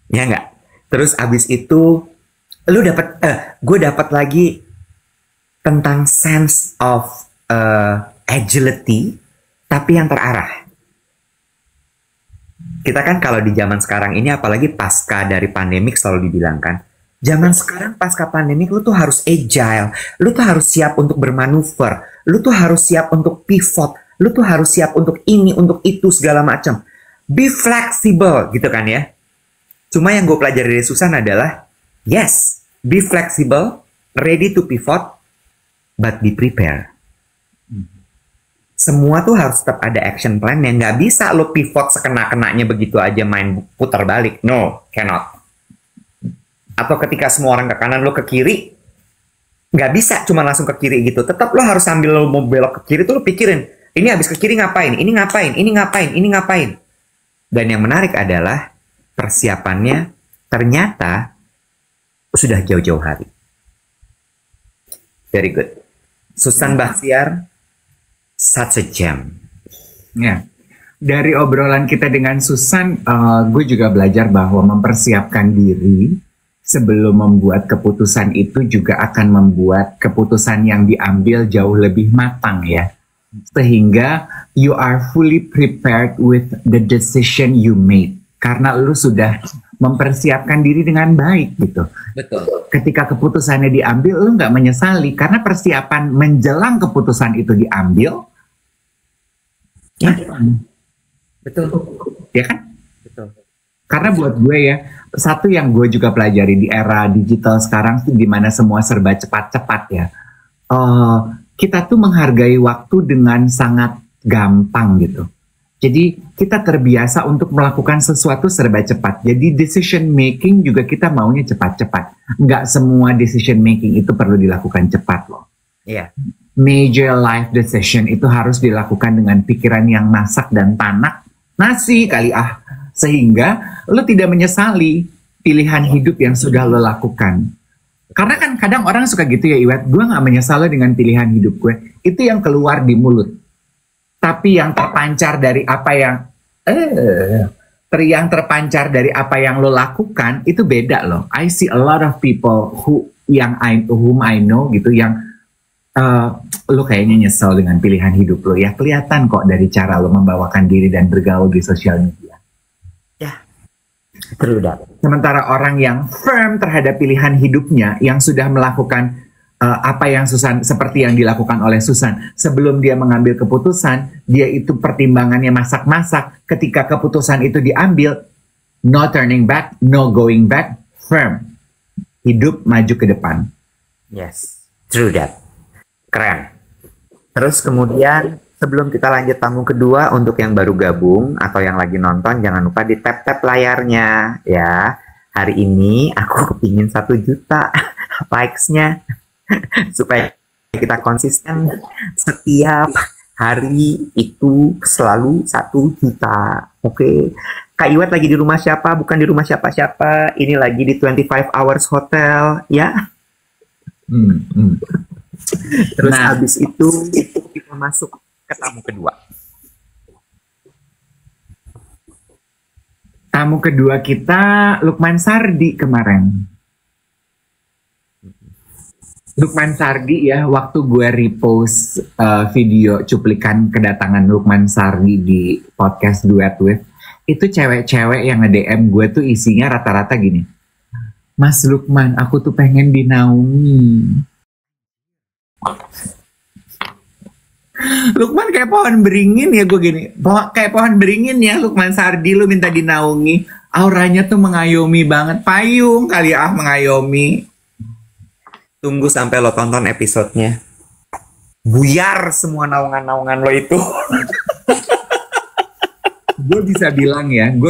Ya nggak? Terus abis itu lu dapat, gue dapat lagi tentang sense of agility, tapi yang terarah. Kita kan kalau di zaman sekarang ini, apalagi pasca dari pandemik selalu dibilang kan, zaman sekarang pasca pandemik lu tuh harus agile, lu tuh harus siap untuk bermanuver, lu tuh harus siap untuk pivot. Lu tuh harus siap untuk ini, untuk itu, segala macam. Be flexible, gitu kan ya. Cuma yang gue pelajari dari Susan adalah, yes, be flexible, ready to pivot, but be prepared. Semua tuh harus tetap ada action plan yang nggak bisa lo pivot sekena-kenanya begitu aja main putar balik. No, cannot. Atau ketika semua orang ke kanan, lo ke kiri, nggak bisa cuma langsung ke kiri gitu. Tetap lo harus sambil lo mau belok ke kiri tuh lo pikirin, ini habis ke kiri ngapain, ini ngapain, ini ngapain, ini ngapain. Dan yang menarik adalah persiapannya ternyata sudah jauh-jauh hari. Very good. Susan Bahtiar, such a gem. Ya. Dari obrolan kita dengan Susan, gue juga belajar bahwa mempersiapkan diri sebelum membuat keputusan itu juga akan membuat keputusan yang diambil jauh lebih matang ya. Sehingga you are fully prepared with the decision you made. Karena lu sudah mempersiapkan diri dengan baik gitu. Betul. Ketika keputusannya diambil, lu nggak menyesali. Karena persiapan menjelang keputusan itu diambil, Ya, betul. Ya kan? Betul. Karena buat gue ya, satu yang gue juga pelajari di era digital sekarang tuh di mana semua serba cepat-cepat ya. Kita tuh menghargai waktu dengan sangat gampang gitu. Jadi kita terbiasa untuk melakukan sesuatu serba cepat. Jadi decision making juga kita maunya cepat-cepat. Nggak semua decision making itu perlu dilakukan cepat loh. Iya. Major life decision itu harus dilakukan dengan pikiran yang masak dan tanak. Nasi kali sehingga lo tidak menyesali pilihan hidup yang sudah lo lakukan. Karena kan kadang orang suka gitu ya, Iwet, gue gak menyesal dengan pilihan hidup gue. Itu yang keluar di mulut. Tapi yang terpancar dari apa yang terpancar dari apa yang lo lakukan itu beda loh. I see a lot of people whom I know gitu yang lo kayaknya nyesel dengan pilihan hidup lo ya. Kelihatan kok dari cara lo membawakan diri dan bergaul di sosial media. Ya, true that. Sementara orang yang firm terhadap pilihan hidupnya, yang sudah melakukan apa yang seperti yang dilakukan oleh Susan, sebelum dia mengambil keputusan, dia itu pertimbangannya masak-masak. Ketika keputusan itu diambil, no turning back, no going back, firm. Hidup maju ke depan. Yes, true that. Keren. Terus kemudian sebelum kita lanjut tamu kedua, untuk yang baru gabung atau yang lagi nonton, jangan lupa di tap-tap layarnya ya. Hari ini aku kepingin 1 juta likes-nya supaya kita konsisten setiap hari itu selalu 1 juta. Oke. Kak Iwet lagi di rumah siapa? Bukan di rumah siapa-siapa. Ini lagi di 25 Hours Hotel ya. Terus habis itu kita masuk ke tamu kedua. Tamu kedua kita Lukman Sardi kemarin. Lukman Sardi ya, waktu gue repost video cuplikan kedatangan Lukman Sardi di podcast Duet With, itu cewek-cewek yang nge-DM gue tuh isinya rata-rata gini. Mas Lukman, aku tuh pengen dinaungi. Lukman kayak pohon beringin ya, gue gini. Kayak pohon beringin ya Lukman Sardi, lu minta dinaungi. Auranya tuh mengayomi banget. Payung kali mengayomi. Tunggu sampai lo tonton episodenya. Buyar semua naungan-naungan lo itu. Gue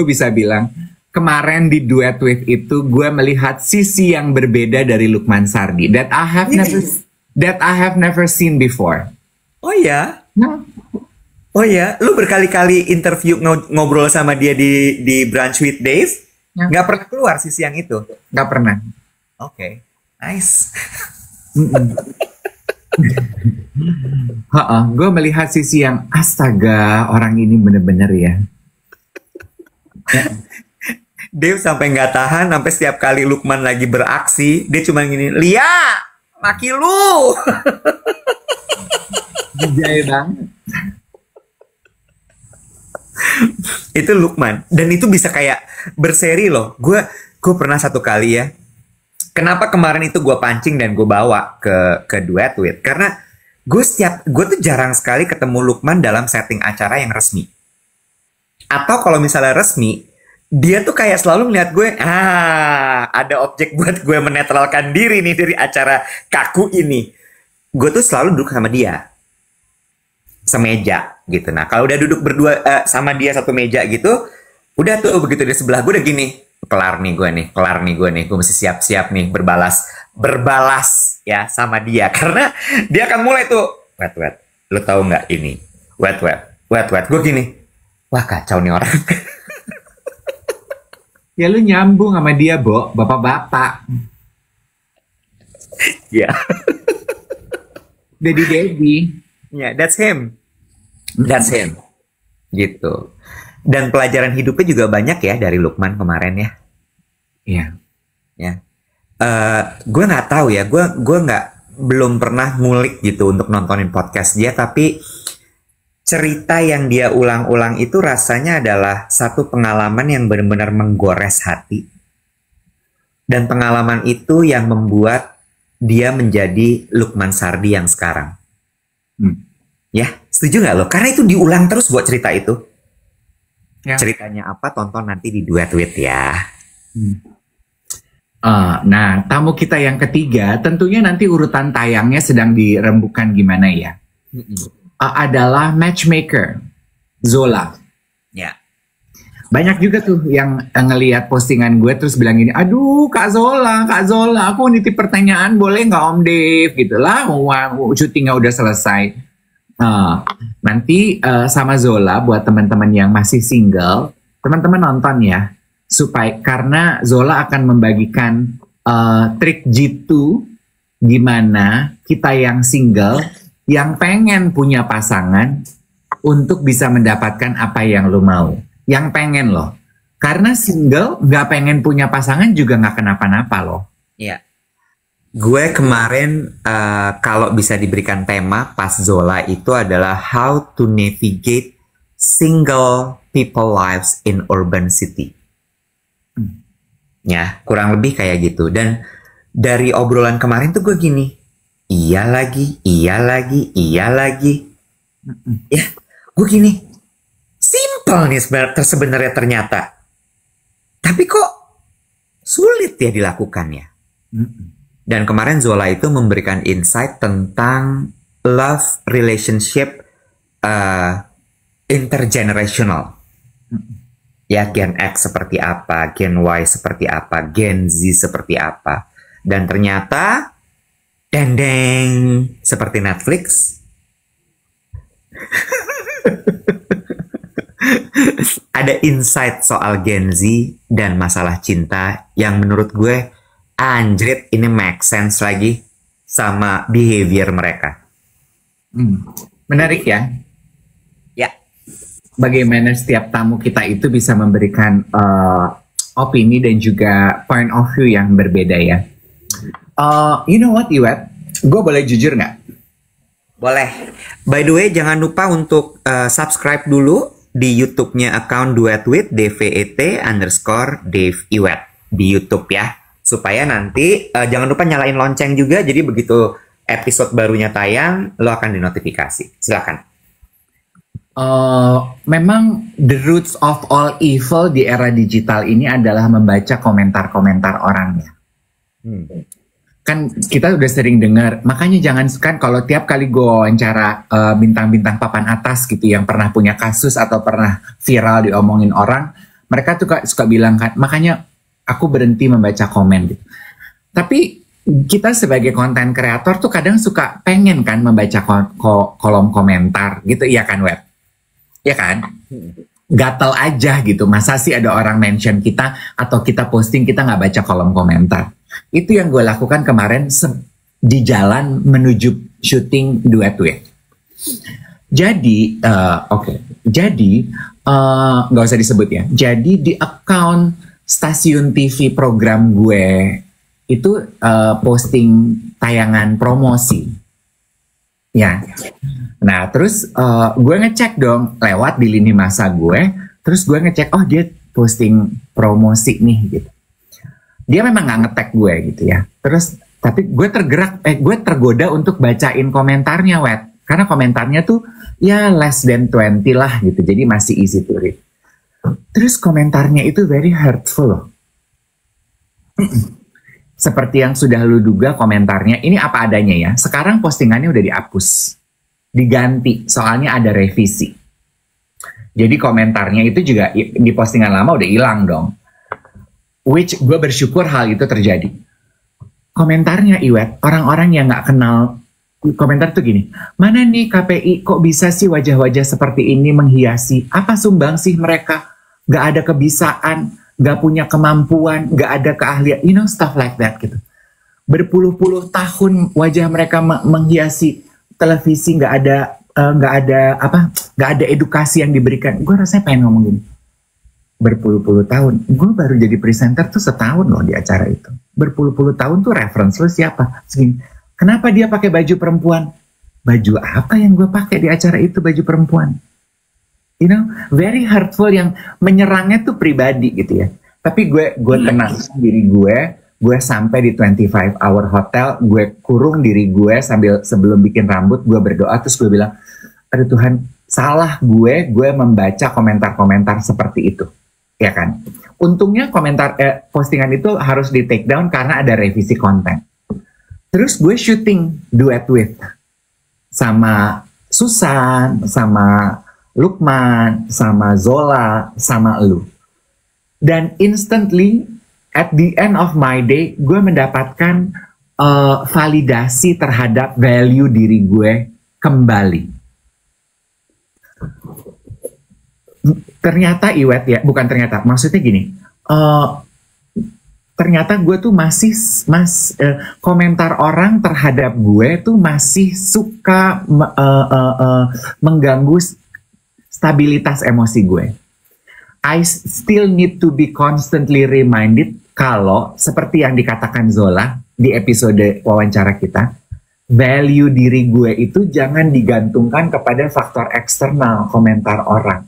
bisa bilang. Kemarin di Duet With itu gue melihat sisi yang berbeda dari Lukman Sardi. That I have never seen before. Oh ya? Nah. Oh ya? Lu berkali-kali interview ngobrol sama dia di Brunch with Dave? Ya. Nggak pernah keluar sisi yang itu? Nggak pernah. Oke. Nice. Gue melihat sisi yang astaga, orang ini bener-bener ya. Dave sampai nggak tahan, sampai setiap kali Lukman lagi beraksi, dia cuma gini, Lia, maki lu. Jaya banget. Itu Lukman, dan itu bisa kayak berseri loh. Gue pernah satu kali ya. Kenapa kemarin itu gue pancing dan gue bawa ke Duet With? Karena gue tuh jarang sekali ketemu Lukman dalam setting acara yang resmi. Atau kalau misalnya resmi, dia tuh kayak selalu melihat gue, ada objek buat gue menetralkan diri nih dari acara kaku ini. Gue tuh selalu duduk sama dia, semeja gitu. Nah kalau udah duduk berdua sama dia satu meja gitu, udah tuh begitu di sebelah gue udah gini, kelar nih gue mesti siap-siap nih berbalas ya sama dia. Karena dia akan mulai tuh, wait, lo tahu nggak ini, wait, gue gini, wah kacau nih orang. Ya lu nyambung sama dia, Bo, bapak-bapak. Ya. Daddy. Ya, that's him. Gitu. Dan pelajaran hidupnya juga banyak ya dari Lukman kemarin ya. Iya. Ya. Gue nggak tahu ya. Gue belum pernah ngulik gitu untuk nontonin podcast dia, tapi cerita yang dia ulang-ulang itu rasanya adalah satu pengalaman yang benar-benar menggores hati. Dan pengalaman itu yang membuat dia menjadi Lukman Sardi yang sekarang. Ya, Setuju nggak lo? Karena itu diulang terus buat cerita itu. Ya. Ceritanya apa? Tonton nanti di Duet With ya. Nah, tamu kita yang ketiga, tentunya nanti urutan tayangnya sedang dirembukan gimana ya. Adalah matchmaker Zola. Ya. Banyak juga tuh yang ngelihat postingan gue terus bilang gini, aduh Kak Zola, aku nitip pertanyaan boleh nggak Om Dave gitu lah, syutingnya udah selesai. Nanti sama Zola buat teman-teman yang masih single, teman-teman nonton ya, supaya karena Zola akan membagikan trik jitu gimana kita yang single yang pengen punya pasangan untuk bisa mendapatkan apa yang lo mau. Yang pengen loh. Karena single nggak pengen punya pasangan juga nggak kenapa-napa loh. Iya. Gue kemarin kalau bisa diberikan tema pas Zola itu adalah how to navigate single people lives in urban city. Ya, kurang lebih kayak gitu. Dan dari obrolan kemarin tuh gue gini, iya lagi. Ya, gue gini, simple nih sebenarnya ternyata. Tapi kok sulit ya dilakukannya. Dan kemarin Zola itu memberikan insight tentang love relationship intergenerational. Ya, Gen X seperti apa, Gen Y seperti apa, Gen Z seperti apa. Dan ternyata, dendeng, seperti Netflix. Ada insight soal Gen Z dan masalah cinta yang menurut gue, anjrit, ini make sense lagi sama behavior mereka. Menarik ya. Ya. Bagaimana setiap tamu kita itu bisa memberikan opini dan juga point of view yang berbeda ya. You know what, Iwet? Gue boleh jujur nggak? Boleh. By the way, jangan lupa untuk subscribe dulu di YouTube-nya account Duet With DVET_Dave Iwet di YouTube ya. Supaya nanti jangan lupa nyalain lonceng juga. Jadi begitu episode barunya tayang, lo akan dinotifikasi. Silakan. Memang the roots of all evil di era digital ini adalah membaca komentar-komentar orangnya. Kan kita udah sering dengar, makanya jangan kan kalau tiap kali gue wawancara bintang-bintang papan atas gitu yang pernah punya kasus atau pernah viral diomongin orang, mereka tuh suka bilang kan, makanya aku berhenti membaca komen gitu. Tapi kita sebagai konten kreator tuh kadang suka pengen kan membaca kolom komentar gitu, iya kan Web? Ya kan? Gatel aja gitu. Masa sih ada orang mention kita atau kita posting kita nggak baca kolom komentar. Itu yang gue lakukan kemarin di jalan menuju syuting Duet With. Jadi, Jadi nggak usah disebut ya. Jadi di account stasiun TV program gue itu posting tayangan promosi. Ya. Nah, terus gue ngecek dong lewat di lini masa gue. Terus gue ngecek, oh dia posting promosi nih gitu. Dia memang nggak nge-tag gue gitu ya. Terus, tapi gue gue tergoda untuk bacain komentarnya, Wet. Karena komentarnya tuh ya less than 20 lah gitu. Jadi masih easy to read. Terus komentarnya itu very hurtful loh. Seperti yang sudah lu duga komentarnya, ini apa adanya ya. Sekarang postingannya udah dihapus. Diganti, soalnya ada revisi. Jadi komentarnya itu juga di postingan lama udah hilang dong. Which gue bersyukur hal itu terjadi. Komentarnya Iwet, orang-orang yang gak kenal, komentar tuh gini, mana nih KPI kok bisa sih wajah-wajah seperti ini menghiasi? Apa sumbang sih mereka? Gak ada kebisaan, gak punya kemampuan, gak ada keahlian, you know, stuff like that gitu. Berpuluh-puluh tahun wajah mereka menghiasi televisi, gak ada edukasi yang diberikan. Gue rasanya pengen ngomong gini, berpuluh-puluh tahun, gue baru jadi presenter tuh setahun loh di acara itu. Berpuluh-puluh tahun tuh reference lo siapa? Segini, kenapa dia pakai baju perempuan? Baju apa yang gue pakai di acara itu, baju perempuan? You know, very hurtful, yang menyerangnya tuh pribadi gitu ya. Tapi gue tenang diri gue sampai di 25 hour hotel, gue kurung diri gue sebelum bikin rambut, gue berdoa, terus gue bilang, aduh Tuhan, salah gue membaca komentar-komentar seperti itu, ya kan? Untungnya postingan itu harus di take down karena ada revisi konten. Terus gue syuting duet with sama Susan, sama Lukman, sama Zola, sama lu. Dan instantly at the end of my day, gue mendapatkan validasi terhadap value diri gue kembali. Ternyata Iwet ya, bukan ternyata, maksudnya gini, ternyata gue tuh masih komentar orang terhadap gue tuh masih suka mengganggu stabilitas emosi gue. I still need to be constantly reminded kalau seperti yang dikatakan Zola di episode wawancara kita, value diri gue itu jangan digantungkan kepada faktor eksternal komentar orang.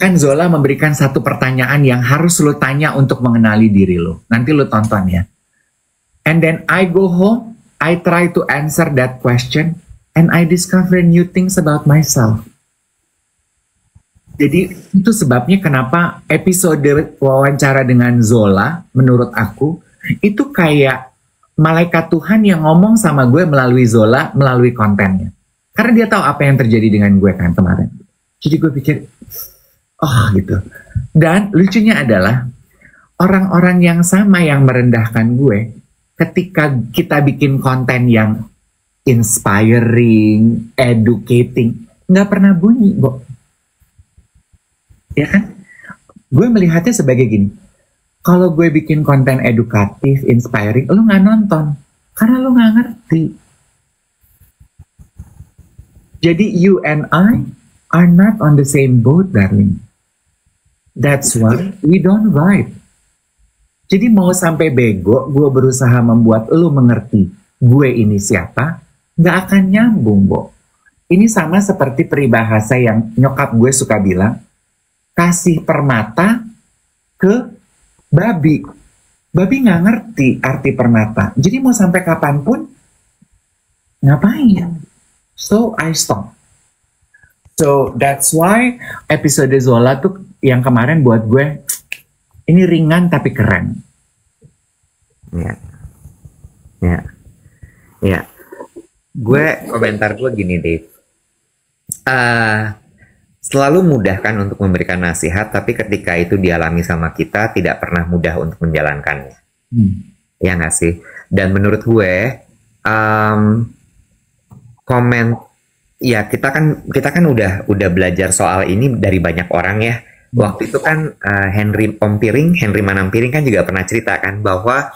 Kan Zola memberikan satu pertanyaan yang harus lo tanya untuk mengenali diri lo. Nanti lo tonton ya. And then I go home, I try to answer that question, and I discover new things about myself. Jadi itu sebabnya kenapa episode wawancara dengan Zola, menurut aku, itu kayak malaikat Tuhan yang ngomong sama gue melalui Zola, melalui kontennya. Karena dia tahu apa yang terjadi dengan gue kan kemarin. Jadi gue pikir, oh gitu. Dan lucunya adalah orang-orang yang sama yang merendahkan gue, ketika kita bikin konten yang inspiring, educating, nggak pernah bunyi, Bo. Ya kan? Gue melihatnya sebagai gini, kalau gue bikin konten edukatif, inspiring, lu nggak nonton, karena lu nggak ngerti. Jadi you and I are not on the same boat, darling. That's why we don't vibe. Jadi mau sampai bego, gue berusaha membuat lu mengerti gue ini siapa, nggak akan nyambung, Bo. Ini sama seperti peribahasa yang nyokap gue suka bilang, kasih permata ke babi. Babi nggak ngerti arti permata. Jadi mau sampai kapanpun, ngapain? So I stop. So that's why episode Zola tuh yang kemarin buat gue, ini ringan tapi keren. Ya. Gue komentar gue gini, Dave. Selalu mudah kan untuk memberikan nasihat, tapi ketika itu dialami sama kita, tidak pernah mudah untuk menjalankannya. Ya nggak sih? Dan menurut gue, ya kita kan udah belajar soal ini dari banyak orang ya. Waktu itu kan Henry Manampiring kan juga pernah cerita kan bahwa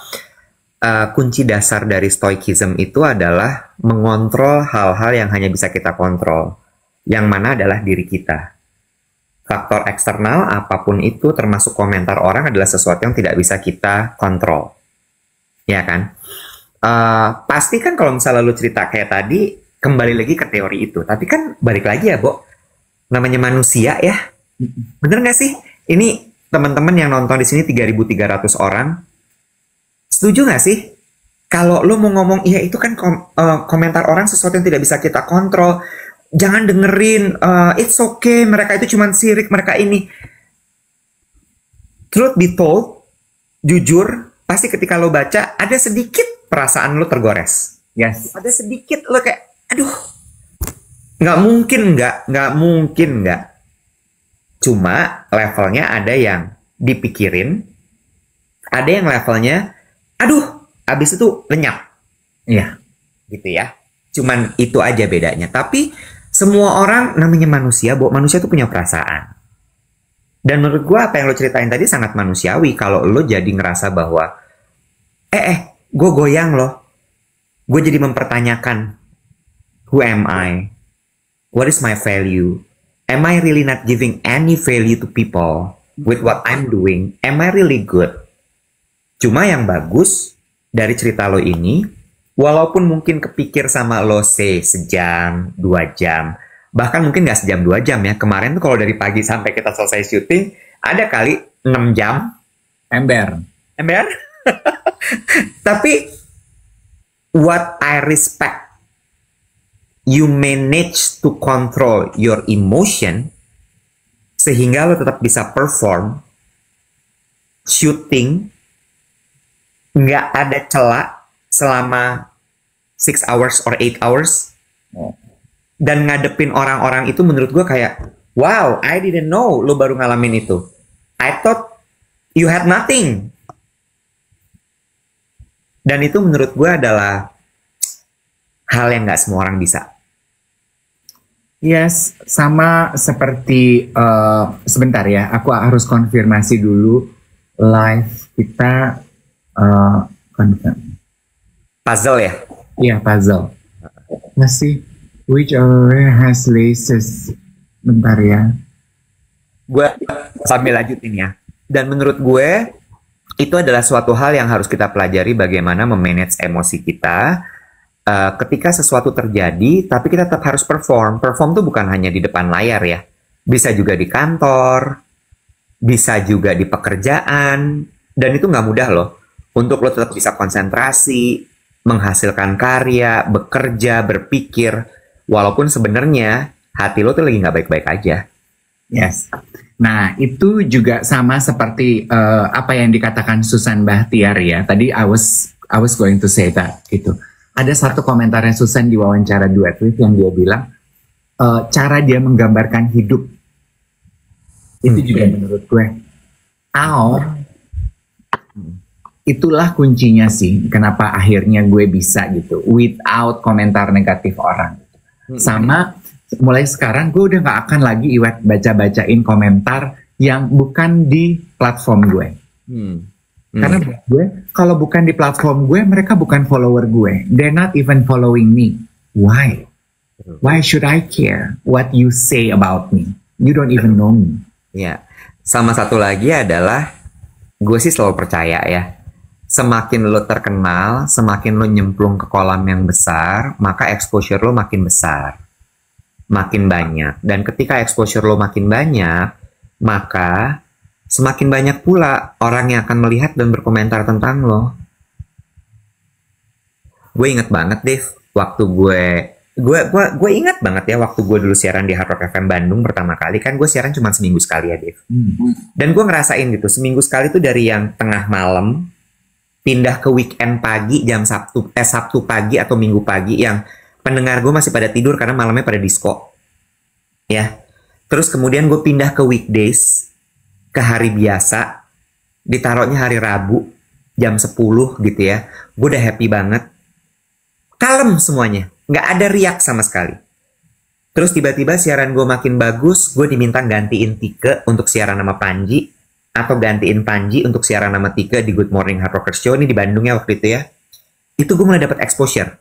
kunci dasar dari stoicism itu adalah mengontrol hal-hal yang hanya bisa kita kontrol, yang mana adalah diri kita. Faktor eksternal apapun itu, termasuk komentar orang, adalah sesuatu yang tidak bisa kita kontrol, ya kan? Pasti kan kalau misalnya lu cerita kayak tadi, kembali lagi ke teori itu. Tapi kan balik lagi ya, Bo, namanya manusia ya. Bener nggak sih? Ini teman-teman yang nonton di sini 3.300 orang, setuju nggak sih? Kalau lo mau ngomong, iya itu kan komentar orang sesuatu yang tidak bisa kita kontrol, jangan dengerin, it's okay, mereka itu cuma sirik, mereka ini. Truth be told, jujur, pasti ketika lo baca, ada sedikit perasaan lo tergores. Yes. Ada sedikit lo kayak, aduh, nggak mungkin nggak. Cuma levelnya ada yang dipikirin, ada yang levelnya, aduh, abis itu lenyap. Iya. Gitu ya. Cuman itu aja bedanya. Tapi semua orang namanya manusia, manusia tuh punya perasaan. Dan menurut gue apa yang lo ceritain tadi sangat manusiawi. Kalau lo jadi ngerasa bahwa, gue goyang loh. Gue jadi mempertanyakan, who am I? What is my value? Am I really not giving any value to people with what I'm doing? Am I really good? Cuma yang bagus dari cerita lo ini, walaupun mungkin kepikir sama lo sejam, 2 jam, bahkan mungkin nggak sejam 2 jam ya. Kemarin tuh kalau dari pagi sampai kita selesai syuting, ada kali 6 jam. Ember. Tapi what I respect you manage to control your emotion sehingga lo tetap bisa perform shooting, nggak ada celah selama 6 hours or 8 hours, dan ngadepin orang-orang itu menurut gue kayak, wow, I didn't know lo baru ngalamin itu. I thought you had nothing. Dan itu menurut gue adalah hal yang nggak semua orang bisa. Yes, sama seperti sebentar ya, aku harus konfirmasi dulu live kita Puzzle ya? Iya, puzzle. Masih which area has laces? Bentar ya. Gue sambil lanjutin ya. Dan menurut gue itu adalah suatu hal yang harus kita pelajari bagaimana memanage emosi kita ketika sesuatu terjadi, tapi kita tetap harus perform. Perform tuh bukan hanya di depan layar ya. Bisa juga di kantor, bisa juga di pekerjaan, dan itu nggak mudah loh. Untuk lo tetap bisa konsentrasi, menghasilkan karya, bekerja, berpikir, walaupun sebenarnya hati lo tuh lagi nggak baik-baik aja. Yes. Nah, itu juga sama seperti apa yang dikatakan Susan Bahtiar ya. Tadi I was going to say that gitu. Ada satu komentarnya Susan di wawancara Duet With yang dia bilang cara dia menggambarkan hidup itu juga menurut gue, itulah kuncinya sih. Kenapa akhirnya gue bisa gitu, without komentar negatif orang. Sama mulai sekarang gue udah gak akan lagi baca-bacain komentar yang bukan di platform gue. Karena buat gue, kalau bukan di platform gue, mereka bukan follower gue. They're not even following me. Why? Why should I care what you say about me? You don't even know me. Ya, sama satu lagi adalah gue sih selalu percaya ya. Semakin lo terkenal, semakin lo nyemplung ke kolam yang besar, maka exposure lo makin besar. Makin banyak. Dan ketika exposure lo makin banyak, maka semakin banyak pula orang yang akan melihat dan berkomentar tentang lo. Gue inget banget, Dave, waktu gue inget banget ya waktu gue dulu siaran di Hard Rock FM Bandung pertama kali, kan gue siaran cuma seminggu sekali ya, Dave. Dan gue ngerasain gitu, seminggu sekali tuh dari yang tengah malam pindah ke weekend pagi, jam Sabtu pagi atau Minggu pagi yang pendengar gue masih pada tidur karena malamnya pada disco. Ya. Terus kemudian gue pindah ke weekdays, ke hari biasa, ditaruhnya hari Rabu, jam 10 gitu ya. Gue udah happy banget. Kalem semuanya. Nggak ada riak sama sekali. Terus tiba-tiba siaran gue makin bagus, gue diminta gantiin Tike untuk siaran nama Panji, atau gantiin Panji untuk siaran nama Tike di Good Morning Hard Rockers Show, ini di Bandung ya waktu itu ya. Itu gue mulai dapat exposure.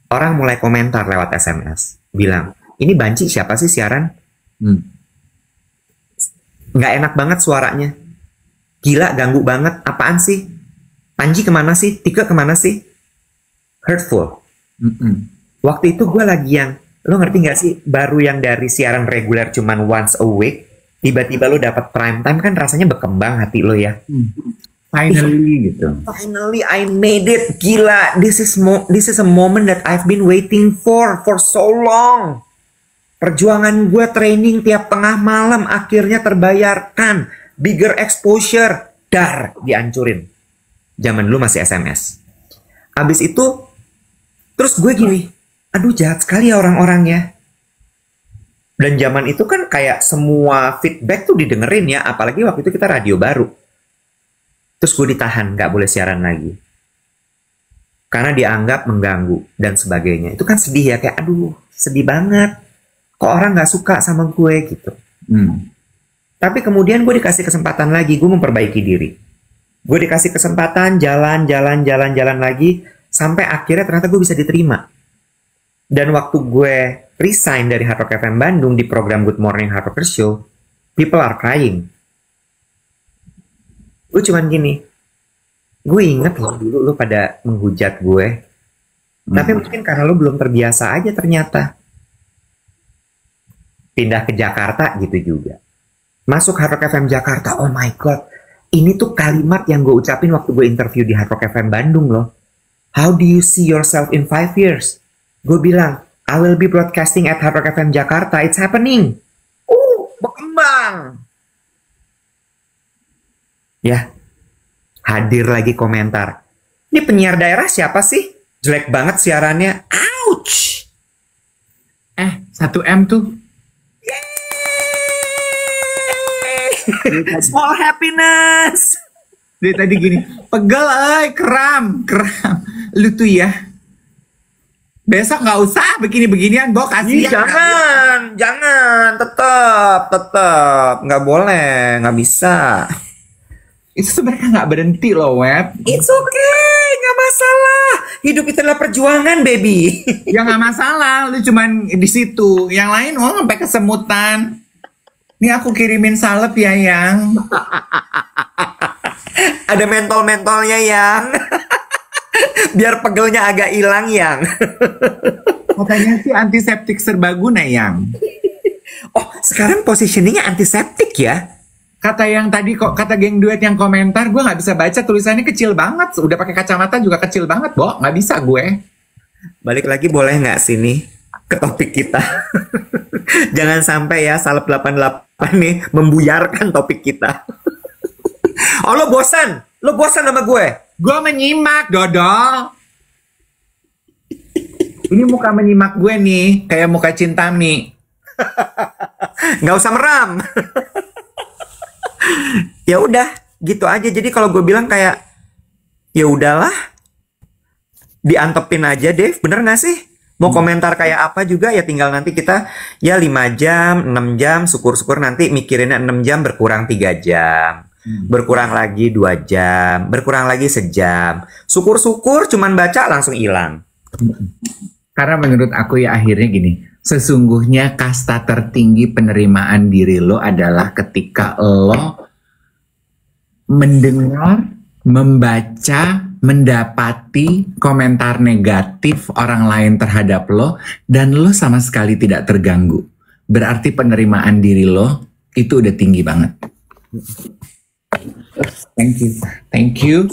Orang mulai komentar lewat SMS. Bilang, ini Banci siapa sih siaran? Nggak enak banget suaranya. Gila, ganggu banget. Apaan sih? Panji kemana sih? Tike kemana sih? Hurtful. Waktu itu gue lagi yang, lo ngerti nggak sih? Baru yang dari siaran reguler cuman once a week, tiba-tiba lo dapat prime time, kan rasanya berkembang hati lo ya. Finally gitu. Finally I made it. Gila, this is a moment that I've been waiting for so long. Perjuangan gue training tiap tengah malam akhirnya terbayarkan. Bigger exposure. Dihancurin. Zaman dulu masih SMS. Abis itu, terus gue gini, aduh jahat sekali ya orang-orang ya. Dan zaman itu kan kayak semua feedback tuh didengerin ya. Apalagi waktu itu kita radio baru. Terus gue ditahan, gak boleh siaran lagi. Karena dianggap mengganggu dan sebagainya. Itu kan sedih ya, kayak aduh sedih banget. Kok orang gak suka sama gue gitu. Tapi kemudian gue dikasih kesempatan lagi, gue memperbaiki diri. Gue dikasih kesempatan jalan lagi. Sampai akhirnya ternyata gue bisa diterima. Dan waktu gue resign dari Hard Rock FM Bandung di program Good Morning Hard Rockers Show, people are crying. Gue cuman gini, gue inget loh dulu lo pada menghujat gue. Tapi mungkin karena lo belum terbiasa aja ternyata. Pindah ke Jakarta gitu juga. Masuk Hard Rock FM Jakarta, oh my god. Ini tuh kalimat yang gue ucapin waktu gue interview di Hard Rock FM Bandung loh. How do you see yourself in 5 years? Gue bilang, I will be broadcasting at Hard Rock FM Jakarta. It's happening. Berkembang. Ya, hadir lagi komentar. Ini penyiar daerah siapa sih? Jelek banget siarannya. Ouch. 1M tuh. Yay. Small happiness. Dia tadi gini, pegel, kram. Lu tuh ya. Besok nggak usah begini-beginian, Bo, kasihan. Jangan, tetap, nggak boleh, nggak bisa. Itu tuh mereka nggak berhenti loh, Web. It's okay, nggak masalah. Hidup itu adalah perjuangan, baby. Ya nggak masalah, lu cuman di situ. Yang lain, sampai kesemutan. Ini aku kirimin salep ya, Yang. Ada mentol-mentolnya, Yang. Biar pegelnya agak hilang, Yang. Katanya sih antiseptik serbaguna, Yang. Oh, sekarang positioningnya antiseptik ya? Kata yang tadi kok, kata geng duet yang komentar, gue nggak bisa baca, tulisannya kecil banget. Udah pakai kacamata juga kecil banget, Bo. Nggak bisa gue. Balik lagi boleh nggak sini ke topik kita? Jangan sampai ya Salep 88 nih membuyarkan topik kita. Oh, lo bosan sama gue? Gue menyimak, Dodol. Ini muka menyimak gue nih, kayak muka Cintami. Nggak usah meram. Ya udah, gitu aja. Jadi kalau gue bilang kayak, ya udahlah, diantepin aja, Dev. Bener nggak sih? Mau komentar kayak apa juga ya tinggal nanti kita ya 5 jam, 6 jam, syukur-syukur nanti mikirinnya 6 jam berkurang 3 jam. Berkurang lagi 2 jam, berkurang lagi sejam. Syukur-syukur cuman baca langsung hilang. Karena menurut aku ya akhirnya gini, sesungguhnya kasta tertinggi penerimaan diri lo adalah ketika lo mendengar, membaca, mendapati komentar negatif orang lain terhadap lo dan lo sama sekali tidak terganggu. Berarti penerimaan diri lo itu udah tinggi banget. Thank you.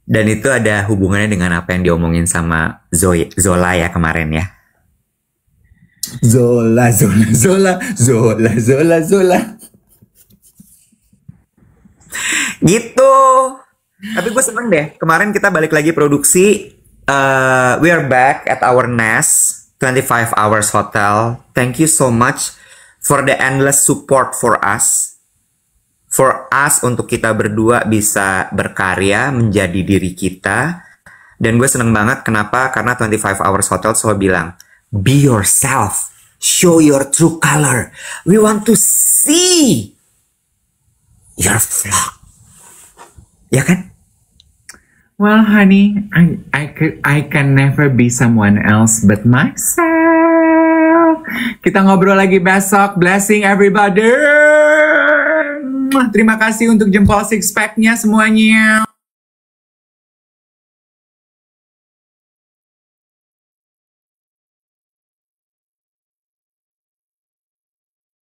Dan itu ada hubungannya dengan apa yang diomongin sama Zola ya kemarin ya. Zola. Gitu. Tapi gue seneng deh. Kemarin kita balik lagi produksi. We are back at our nest, 25 Hours Hotel. Thank you so much for the endless support for us. For us untuk kita berdua bisa berkarya menjadi diri kita. Dan gue seneng banget kenapa? Karena 25 Hours Hotel selalu bilang, be yourself, show your true color. We want to see your vlog. Ya kan? Well, honey, I can never be someone else but myself. Kita ngobrol lagi besok. Blessing everybody. Terima kasih untuk jempol six pack-nya semuanya.